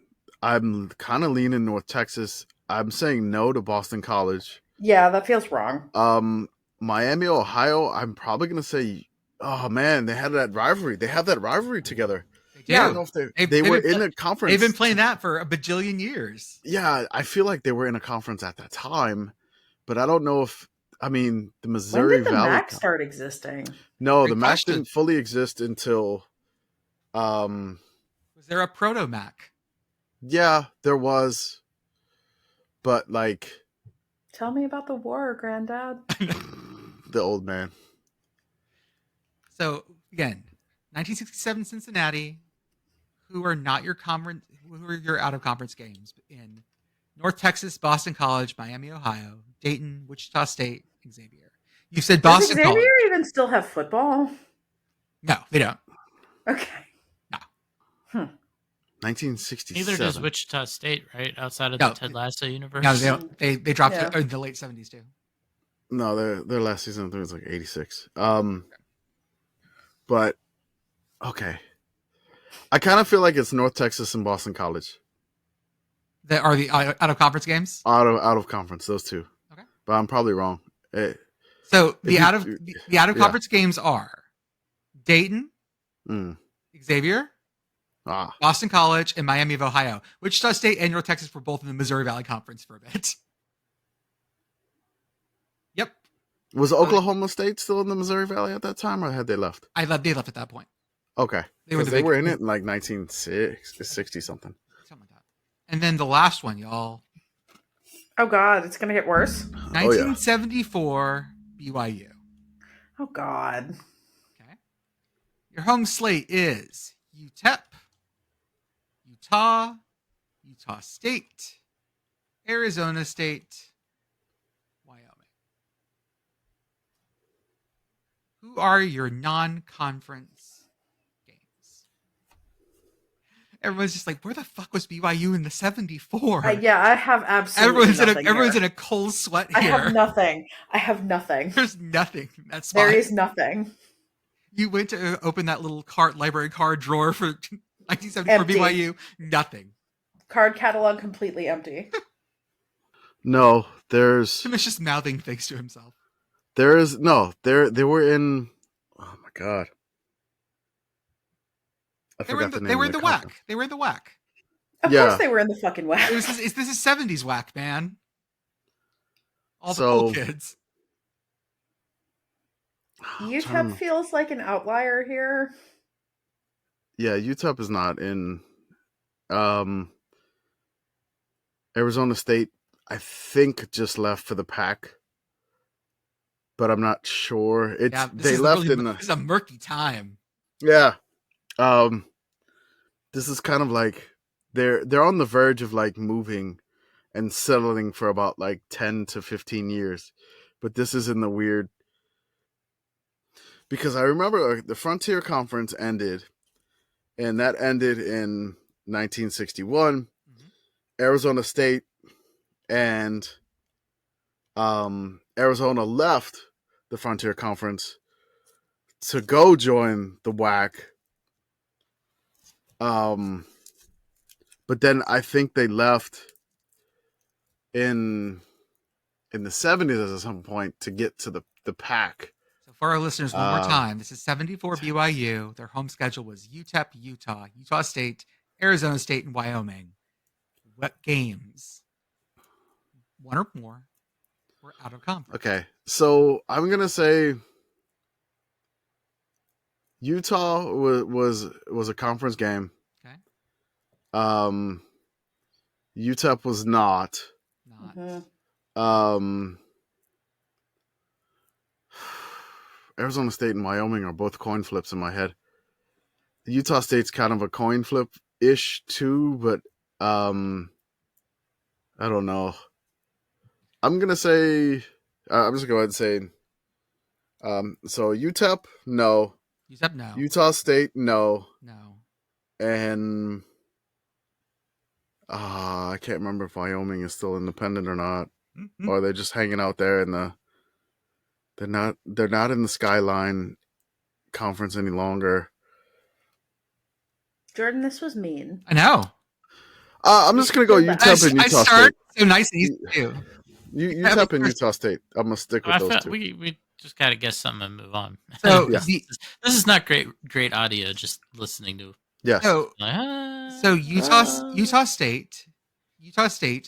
kind of leaning North Texas. I'm saying no to Boston College. Yeah, that feels wrong. Miami, Ohio. I'm probably gonna say. Oh man, they had that rivalry. They have that rivalry together. They do. I don't know if they were in a conference. They've been playing that for a bajillion years. Yeah, I feel like they were in a conference at that time, but I don't know if. I mean, the When Missouri did the Valley. MAC start existing? No, Great the MAC question. didn't fully exist until. Was there a proto Mac? Yeah, there was, but like Tell me about the war, Granddad. the old man. So again, 1967 Cincinnati, who are not your conference, who are your out of conference games in North Texas, Boston College, Miami, Ohio, Dayton, Wichita State, and Xavier. You said Does Boston Xavier College. even still have football? No, they don't. Okay. 1967. Neither does Wichita State, right? Outside of No. the Ted Lasso universe. No, they don't. They dropped Yeah. it in the late 70s too. No, their last season I think was like 86. But okay, I kind of feel like it's North Texas and Boston College That are the out of conference games. out of conference. Those two. Okay. But I'm probably wrong. So the you- out of conference games are Dayton, Mm, Xavier, ah, Boston College, and Miami of Ohio. Wichita State and North Texas were both in the Missouri Valley Conference for a bit. Yep. was Oklahoma State still in the Missouri Valley at that time, or had they left? They left at that point. Okay, They were because the they big- were in it in like 1960 something. Something like that. And then the last one, y'all. Oh God, it's gonna get worse. 1974 BYU. Oh God. Okay. Your home slate is UTEP, Utah, Utah State, Arizona State, Wyoming. Who are your non-conference games? Everyone's just like, where the fuck was BYU in the 74? Yeah, I have absolutely nothing. Everyone's here. in a cold sweat I here. have nothing. I have nothing. There's nothing in that spot. There is nothing. You went to open that little library card drawer for 1974 Empty. BYU. Nothing. Card catalog completely empty. No, there's Commish just mouthing things to himself. they were in. Oh my God. I They were in forgot the, the name. they were of in the company. whack. They were in the whack. Of Yeah. course they were in the fucking whack. This is 70s whack, man. All the So- cool kids. I'm trying UTEP to- feels like an outlier here. Yeah, UTEP is not in. Arizona State, I think, just left for the Pac, but I'm not sure. Yeah, They left in this is a murky time. yeah. This is kind of like they're on the verge of like moving and settling for about like 10 to 15 years, but this is in the weird because I remember the Frontier Conference ended, and that ended in 1961. Arizona State and Arizona left the Frontier Conference to go join the WAC. But then I think they left in the 70s at some point to get to the PAC. So for our listeners, one more time, this is 74 BYU. Their home schedule was UTEP, Utah, Utah State, Arizona State, and Wyoming. What games, one or more, were out of conference? Okay, so I'm gonna say Utah was a conference game. Okay. UTEP was not. Not. Mhm. Arizona State and Wyoming are both coin flips in my head. Utah State's kind of a coin flip ish too, but I don't know. I'm gonna say I'm just going to go ahead and say, so UTEP, no. UTEP, no. Utah State, no. No. And I can't remember if Wyoming is still independent or not, Mm-hmm. or they're just hanging out there in the. They're not in the Skyline Conference any longer. Jordan, this was mean. I know. I'm just gonna go UTEP and Utah State. So nice and easy too. UTEP and Utah State. I'm gonna stick with those two. We just gotta guess something and move on. So Yeah. This is not great audio. Just listening to. Yes. So Utah State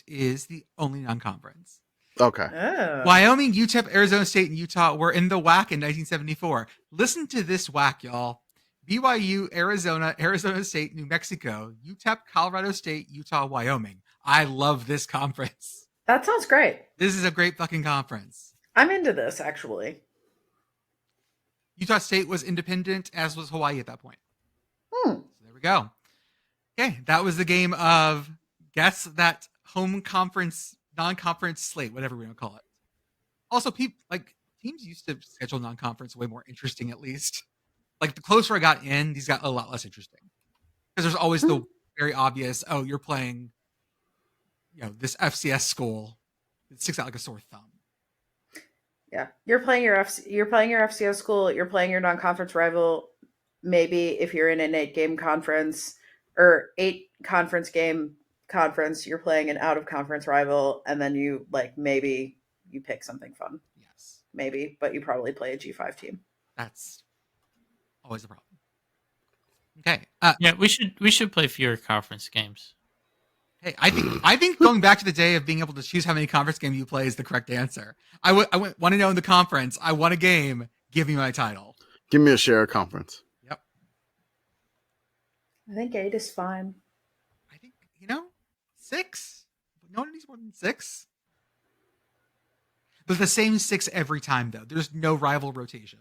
is the only non-conference. Okay. Oh. Wyoming, UTEP, Arizona State, and Utah were in the WAC in 1974. Listen to this WAC, y'all. BYU, Arizona State, New Mexico, UTEP, Colorado State, Utah, Wyoming. I love this conference. That sounds great. This is a great fucking conference. I'm into this, actually. Utah State was independent, as was Hawaii at that point. Hmm. So there we go. Okay, that was the game of guess that home conference, non-conference slate, whatever we want to call it. Also, teams used to schedule non-conference way more interesting, at least. Like the closer I got in, these got a lot less interesting. Because there's always the very obvious, oh, you're playing, this FCS school. It sticks out like a sore thumb. Yeah, you're playing your FCS school. You're playing your non-conference rival. Maybe if you're in an 8-game conference or 8-conference game conference, you're playing an out-of-conference rival, and then you maybe you pick something fun. Yes, maybe, but you probably play a G5 team. That's always a problem. Okay. Yeah, we should play fewer conference games. Hey, I think going back to the day of being able to choose how many conference games you play is the correct answer. I want to know in the conference. I won a game. Give me my title. Give me a share conference. Yep. I think 8 is fine. I think 6. No one needs more than 6. But the same 6 every time, though. There's no rival rotation.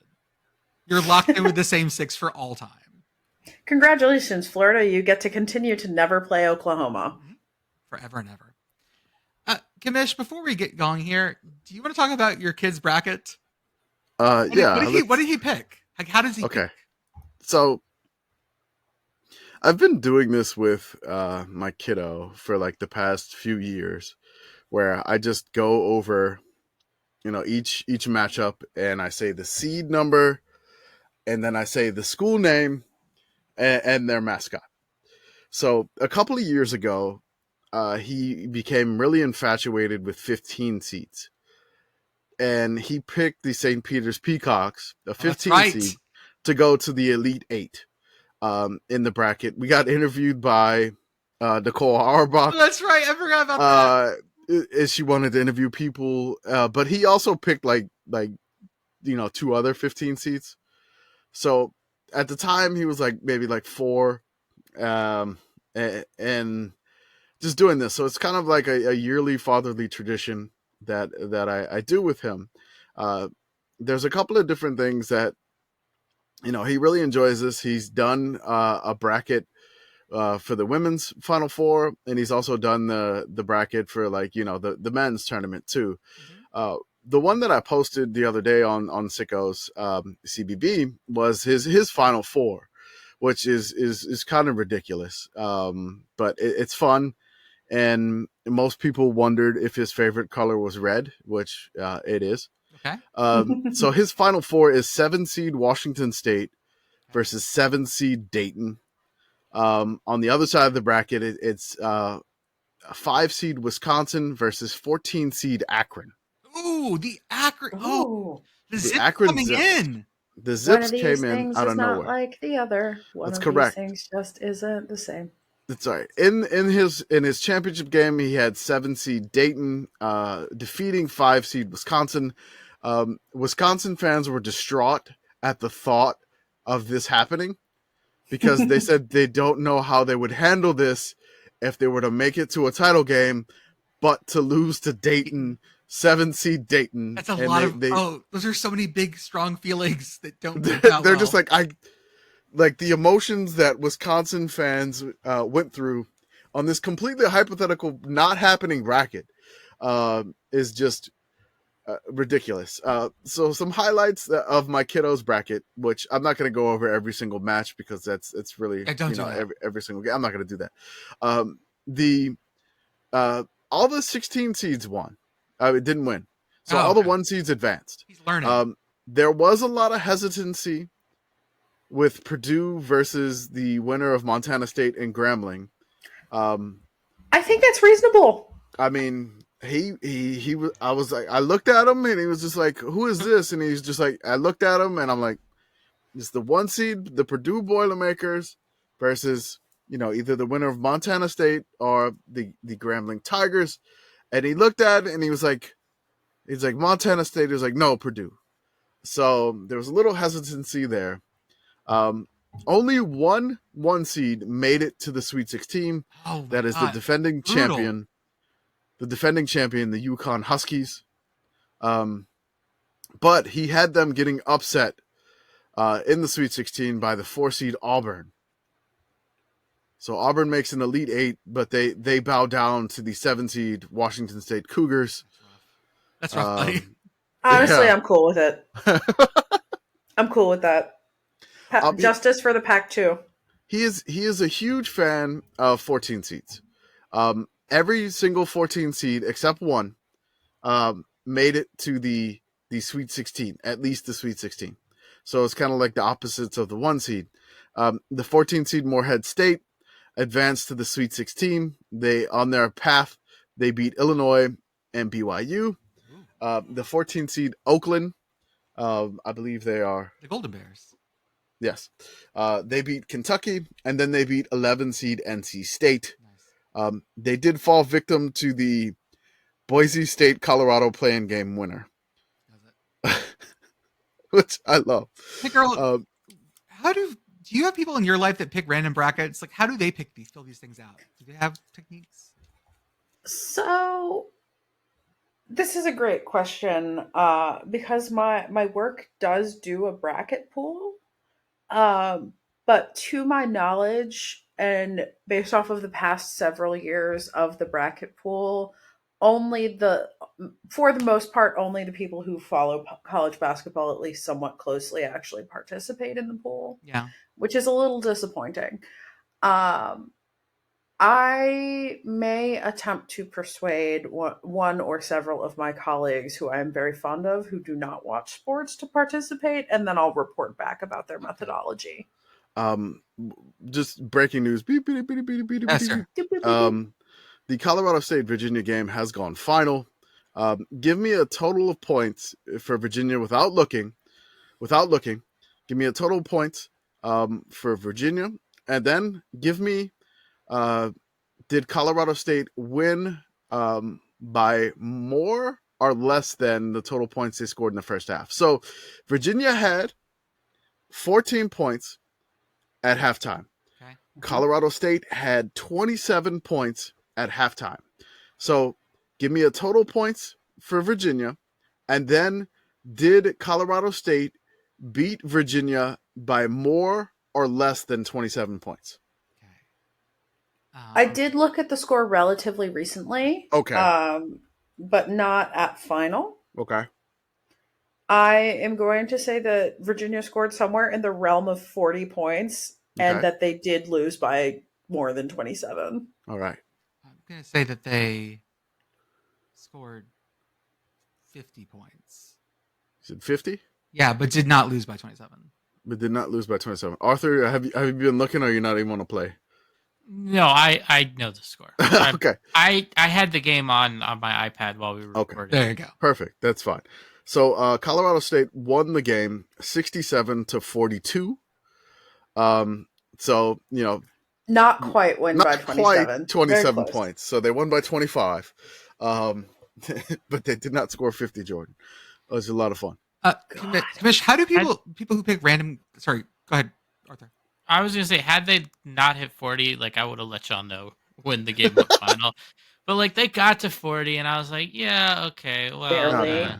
You're locked in with the same 6 for all time. Congratulations, Florida. You get to continue to never play Oklahoma. Forever and ever. Commish, before we get going here, do you want to talk about your kid's bracket? What did he pick? How does he pick? So I've been doing this with my kiddo for the past few years, where I just go over, each matchup, and I say the seed number, and then I say the school name and their mascot. So a couple of years ago, he became really infatuated with 15 seeds. And he picked the St. Peter's Peacocks, a 15 seed, to go to the Elite 8 in the bracket. We got interviewed by Nicole Harbaugh. Oh, that's right. I forgot about that. She wanted to interview people, but he also picked 2 other 15 seeds. So at the time, he was maybe 4, and just doing this. So it's kind of like a yearly fatherly tradition that I do with him. There's a couple of different things that, he really enjoys this. He's done a bracket for the women's Final Four, and he's also done the bracket for the men's tournament too. Mm-hmm. The one that I posted the other day on Sickos CBB was his Final Four, which is kind of ridiculous, but it's fun. And most people wondered if his favorite color was red, which it is. Okay. So his Final Four is 7 seed Washington State versus 7 seed Dayton. On the other side of the bracket, it's 5 seed Wisconsin versus 14 seed Akron. Ooh, the Akron! Oh, the Zips Akron coming in. The Zips came in out of nowhere. Not like the other. That's correct. These things just isn't the same. That's right. In his championship game, he had 7 seed Dayton defeating 5 seed Wisconsin. Wisconsin fans were distraught at the thought of this happening because they said they don't know how they would handle this if they were to make it to a title game, but to lose to Dayton, 7 seed Dayton. That's a lot those are so many big, strong feelings that don't. They're just the emotions that Wisconsin fans went through on this completely hypothetical, not happening bracket is just ridiculous. So some highlights of my kiddos bracket, which I'm not going to go over every single match because it's really don't do that. every single game. I'm not going to do that. The all the 16 seeds won. It didn't win. So all the 1 seeds advanced. He's learning. There was a lot of hesitancy with Purdue versus the winner of Montana State and Grambling. I think that's reasonable. I mean, he was. I was like, I looked at him and he was just like, "Who is this?" And he's just like, I looked at him and I'm like, "It's the 1 seed, the Purdue Boilermakers versus either the winner of Montana State or the Grambling Tigers." And he looked at it and he's like Montana State. He was like, "No, Purdue." So there was a little hesitancy there. Only one seed made it to the Sweet 16. That is the defending champion. The defending champion, the Yukon Huskies. But he had them getting upset in the Sweet 16 by the 4 seed Auburn. So Auburn makes an Elite 8, but they bow down to the 7 seed Washington State Cougars. That's rough, buddy. Honestly, yeah. I'm cool with it. I'm cool with that. Justice for the Pac-2. He is a huge fan of 14 seeds. Every single 14 seed except one made it to the Sweet 16, at least the Sweet 16. So it's kind of like the opposites of the 1 seed. The 14 seed Morehead State advanced to the Sweet 16. On their path, they beat Illinois and BYU. The 14 seed Oakland, I believe they are the Golden Bears. Yes. They beat Kentucky, and then they beat 11 seed NC State. Nice. They did fall victim to the Boise State Colorado play-in game winner, which I love. Hey, girl, how do you have people in your life that pick random brackets? Like, how do they fill these things out? Do they have techniques? So this is a great question because my work does do a bracket pool. But to my knowledge, and based off of the past several years of the bracket pool, for the most part, only the people who follow college basketball at least somewhat closely actually participate in the pool. Yeah. Which is a little disappointing. I may attempt to persuade one or several of my colleagues who I am very fond of who do not watch sports to participate, and then I'll report back about their methodology. Just breaking news. Beep, beep, beep, beep, beep, yes, sir. The Colorado State-Virginia game has gone final. Give me a total of points for Virginia without looking. Give me a total of points for Virginia, and then give me did Colorado State win by more or less than the total points they scored in the first half? So Virginia had 14 points at halftime. Okay. Colorado State had 27 points at halftime. So give me a total points for Virginia, and then did Colorado State beat Virginia by more or less than 27 points? I did look at the score relatively recently. Okay. But not at final. Okay. I am going to say that Virginia scored somewhere in the realm of 40 points and that they did lose by more than 27. All right. I'm going to say that they scored 50 points. You said 50? Yeah, but did not lose by 27. But did not lose by 27. Arthur, have you been looking, or you're not even want to play? No, I know the score. Okay. I had the game on my iPad while we were recording. There you go. Perfect. That's fine. So Colorado State won the game 67-42. So, not quite win by 27. Quite 27 points. So they won by 25. But they did not score 50, Jordan. It was a lot of fun. Commish, how do people who pick random? Sorry, go ahead, Arthur. I was gonna say, had they not hit 40, I would have let y'all know when the game went final. But they got to 40, and I was like, yeah, okay, well,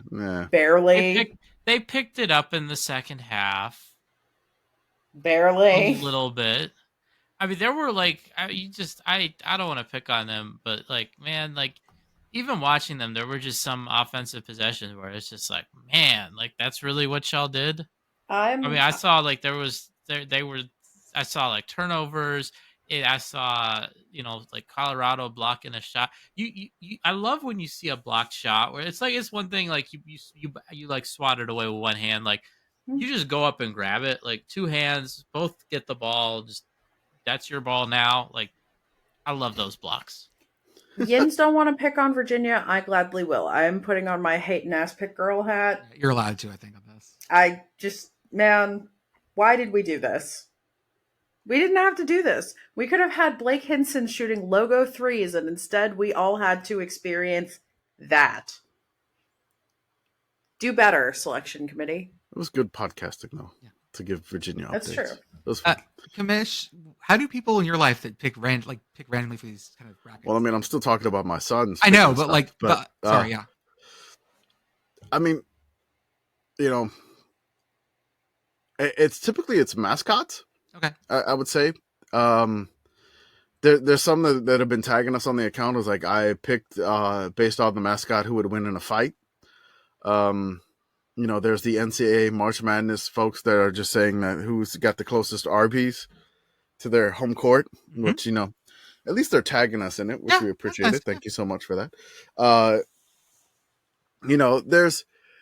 barely. They picked it up in the second half, barely, a little bit. I mean, there were I don't want to pick on them, but man, even watching them, there were just some offensive possessions where it's just like, man, like that's really what y'all did. I mean, I saw like I saw like turnovers. I saw, like Colorado blocking a shot. I love when you see a blocked shot where it's like, it's one thing like you like swat it away with one hand, like you just go up and grab it, like two hands, both get the ball, just that's your ball now. Like I love those blocks. Yins don't want to pick on Virginia. I gladly will. I am putting on my hating ass Pitt Girl hat. Yeah, you're allowed to, I think, on this. I just, man, why did we do this? We didn't have to do this. We could have had Blake Hinson shooting logo threes, and instead we all had to experience that. Do better, selection committee. It was good podcasting, though, to give Virginia updates. That's true. It was fun. Commish, how do people in your life that pick randomly for these kind of brackets? Well, I mean, I'm still talking about my sons. I know, picking but stuff, sorry, yeah. I mean, it's typically mascots. Okay. I would say. There's some that have been tagging us on the account. It was like I picked based on the mascot who would win in a fight. There's the NCAA March Madness folks that are just saying that who's got the closest Arby's to their home court, which, at least they're tagging us in it, which we appreciate it. Thank you so much for that.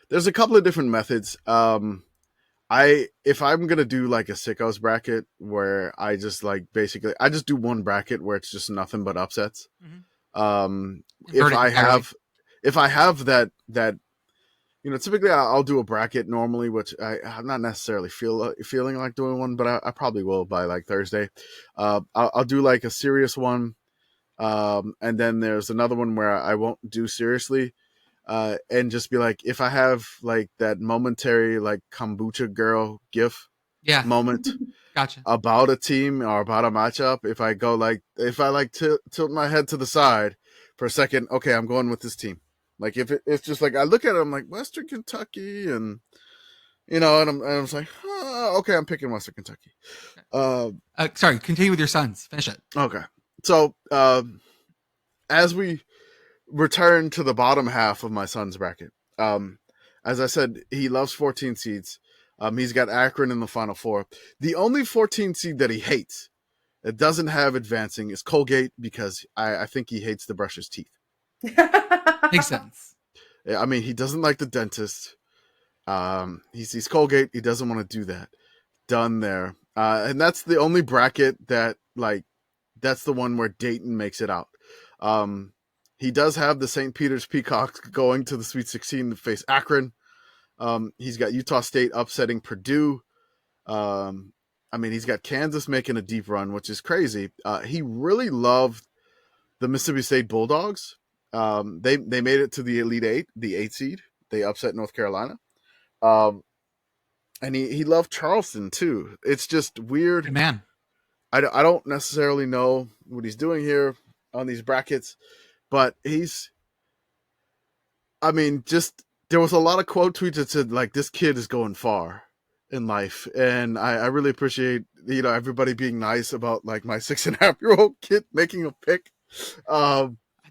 There's a couple of different methods. If I'm going to do like a Sickos bracket where I just I just do one bracket where it's just nothing but upsets. If I have that, typically I'll do a bracket normally, which I'm not necessarily feeling like doing one, but I probably will by like Thursday. I'll do like a serious one. And then there's another one where I won't do seriously. And just be like, if I have like that momentary like kombucha girl gif moment Gotcha. about a team or about a matchup, if I tilt my head to the side for a second, okay, I'm going with this team. Like if it's just like I look at it, I'm like Western Kentucky, and and I'm just like, okay, I'm picking Western Kentucky. Sorry, continue with your sons. Finish it. Okay, so as we return to the bottom half of my son's bracket, as I said, he loves 14 seeds. He's got Akron in the Final Four. The only 14 seed that he hates, that doesn't have advancing, is Colgate, because I think he hates to brush his teeth. Makes sense. I mean, he doesn't like the dentist. He sees Colgate. He doesn't want to do that. Done there. And that's the only bracket that, that's the one where Dayton makes it out. He does have the St. Peter's Peacocks going to the Sweet 16 to face Akron. He's got Utah State upsetting Purdue. He's got Kansas making a deep run, which is crazy. He really loved the Mississippi State Bulldogs. They made it to the Elite Eight, the 8th seed. They upset North Carolina. And he loved Charleston too. It's just weird. Good man. I don't necessarily know what he's doing here on these brackets, but there was a lot of quote tweets that said like, this kid is going far in life. And I really appreciate, everybody being nice about like my 6.5-year-old kid making a pick.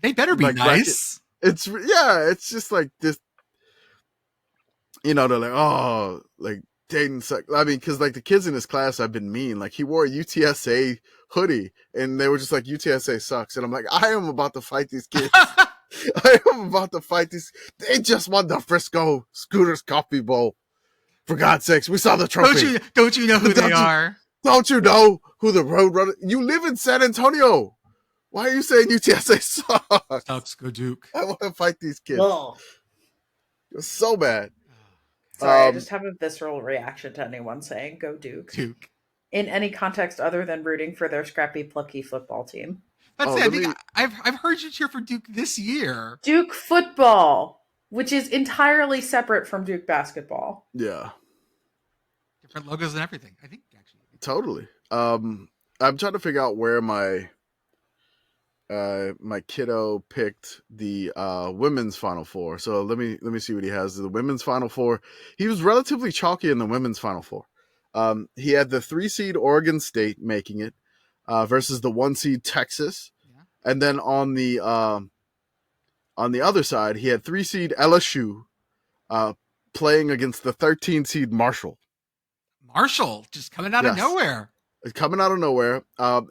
They better be nice. It's just like this, they're like, oh, like Dayton sucks. I mean, because like the kids in his class have been mean. Like he wore a UTSA hoodie and they were just like, UTSA sucks. And I'm like, I am about to fight these kids. I am about to fight these. They just won the Frisco Scooters Coffee Bowl. For God's sakes, we saw the trophy. Don't you know who they are? Don't you know who the Roadrunner? You live in San Antonio. Why are you saying UTSA sucks? Sucks, go Duke. I want to fight these kids. Well, It was so bad. Sorry, I just have a visceral reaction to anyone saying "Go Duke" Duke. in any context other than rooting for their scrappy, plucky football team. That's it. I've heard you cheer for Duke this year. Duke football, which is entirely separate from Duke basketball. Yeah, different logos and everything. I think actually. Totally. I'm trying to figure out where my kiddo picked the women's Final Four. So let me see what he has. The women's Final Four. He was relatively chalky in the women's Final Four. He had the 3 seed Oregon State making it versus the 1 seed Texas, and then on the On the other side, he had 3 seed LSU playing against the 13 seed Marshall. Marshall just coming out of Yes. nowhere. Coming out of nowhere.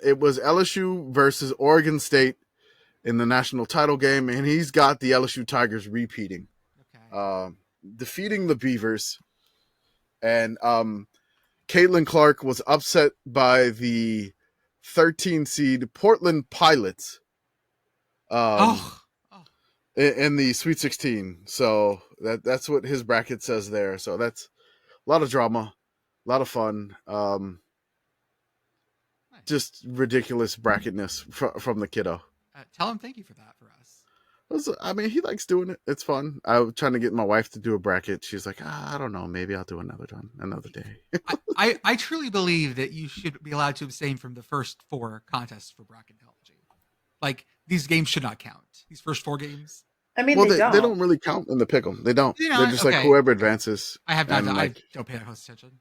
It was LSU versus Oregon State in the national title game, and he's got the LSU Tigers repeating, Okay. defeating the Beavers. And Caitlin Clark was upset by the 13 seed Portland Pilots in the Sweet 16. So that's what his bracket says there. So that's a lot of drama, a lot of fun. Just ridiculous bracketness from the kiddo. Tell him thank you for that for us. I mean, he likes doing it. It's fun. I was trying to get my wife to do a bracket. She's like, I don't know. Maybe I'll do another day. I truly believe that you should be allowed to abstain from the first 4 contests for bracketology. Like, these games should not count. These first 4 games. I mean, Well, they they don't really count in the pick'em. They don't. You know, They're just okay. like whoever advances. I have not. And, I don't pay that close attention.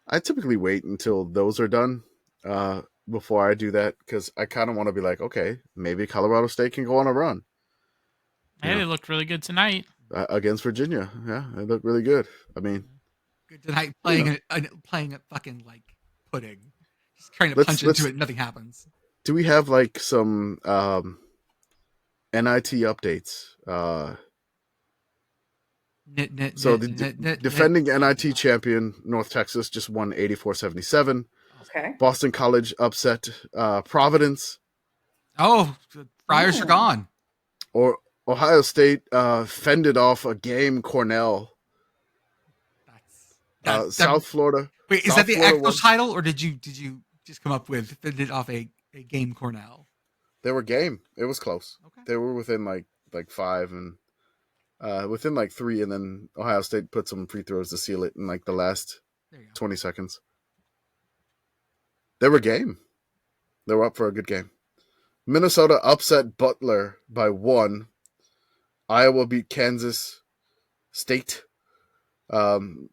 I typically wait until those are done before I do that, because I kind of want to be like, okay, maybe Colorado State can go on a run. Hey, they looked really good tonight against Virginia. Yeah, they look really good. I mean, good tonight playing playing a fucking like pudding, just trying to punch into it. Nothing happens. Do we have like some NIT updates? Defending NIT champion North Texas just won 84-77. Okay. Boston College upset Providence. Oh, the Friars are gone. Or Ohio State fended off a game Cornell. South Florida. Wait, is that the actual title, or did you just come up with fended off a game Cornell? They were game. It was close. Okay. They were within like 5 and within like 3, and then Ohio State put some free throws to seal it in like the last 20 seconds. They were game. They were up for a good game. Minnesota upset Butler by 1. Iowa beat Kansas State. And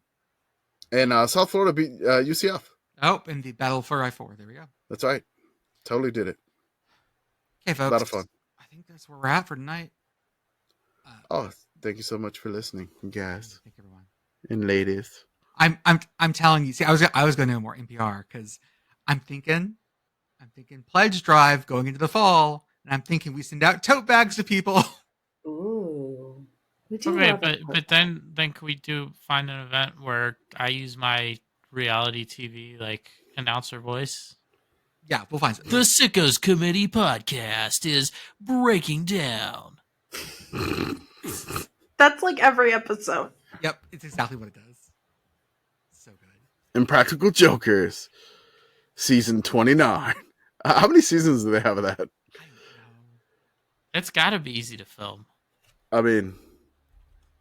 South Florida beat UCF. Oh, in the battle for I-4. There we go. That's right. Totally did it. Okay, folks. A lot of fun. I think that's where we're at for tonight. Thank you so much for listening, guys. Thank everyone. And ladies. I'm telling you. See, I was going to do more NPR because I'm thinking pledge drive going into the fall, and I'm thinking we send out tote bags to people. Ooh. Okay, but then can we find an event where I use my reality TV like announcer voice? Yeah, we'll find something. The Sickos Committee podcast is breaking down. That's like every episode. Yep, it's exactly what it does. So good. Impractical Jokers, season 29. How many seasons do they have of that? I don't know. It's got to be easy to film. I mean,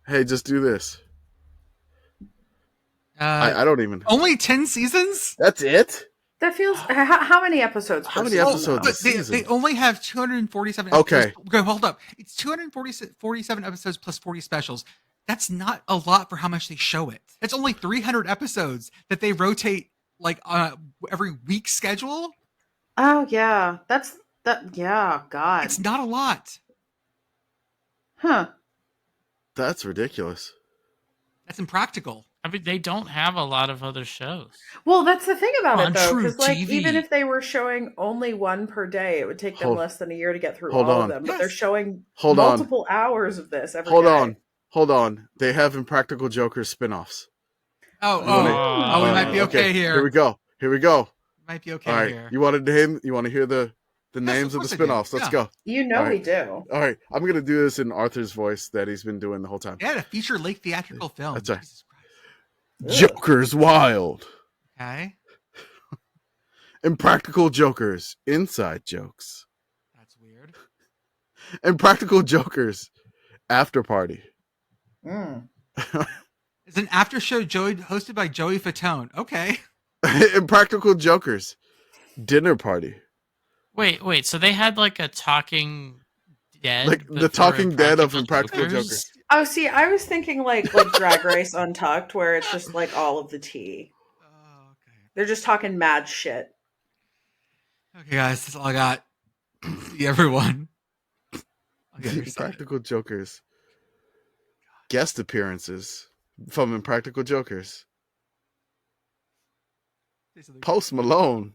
hey, just do this. I don't even. Only 10 seasons? That's it? That feels. How many episodes? How many episodes a season? They only have 247 Okay. episodes. Okay, hold up. It's 247 episodes plus 40 specials. That's not a lot for how much they show it. It's only 300 episodes that they rotate like on every week schedule. Oh yeah, yeah, God, It's not a lot. huh? That's ridiculous. That's impractical. I mean, they don't have a lot of other shows. Well, that's the thing about On it though, because like TruTV. even if they were showing only one per day, it would take them less than a year to get through hold all on. of them. But Yes. they're showing Hold on. multiple hours of this every day. Hold on. They have Impractical Jokers spin-offs. Oh, we might be okay here. Here we go. Might be okay All right. here. You want to hear the names of the course I do. spin-offs? Let's Yeah. go. You know All right. we do. All right. I'm going to do this in Arthur's voice that he's been doing the whole time. Yeah, a feature-length theatrical film. That's right. Jesus Christ. Jokers Wild. Okay, Impractical Jokers. Inside Jokes. that's weird. Impractical Jokers. After Party. Mm. It's an after show hosted by Joey Fatone. Okay. Impractical Jokers. Dinner Party. Wait. So they had like a talking dead, Like but the for Talking Dead of Impractical Jokers? Jokers. Oh, see, I was thinking like Drag Race Untucked, where it's just like all of the tea. Oh, okay. They're just talking mad shit. Okay, guys, that's all I got. See everyone. on the other side. Impractical Jokers. Guest appearances from Impractical Jokers. Say something. Post Malone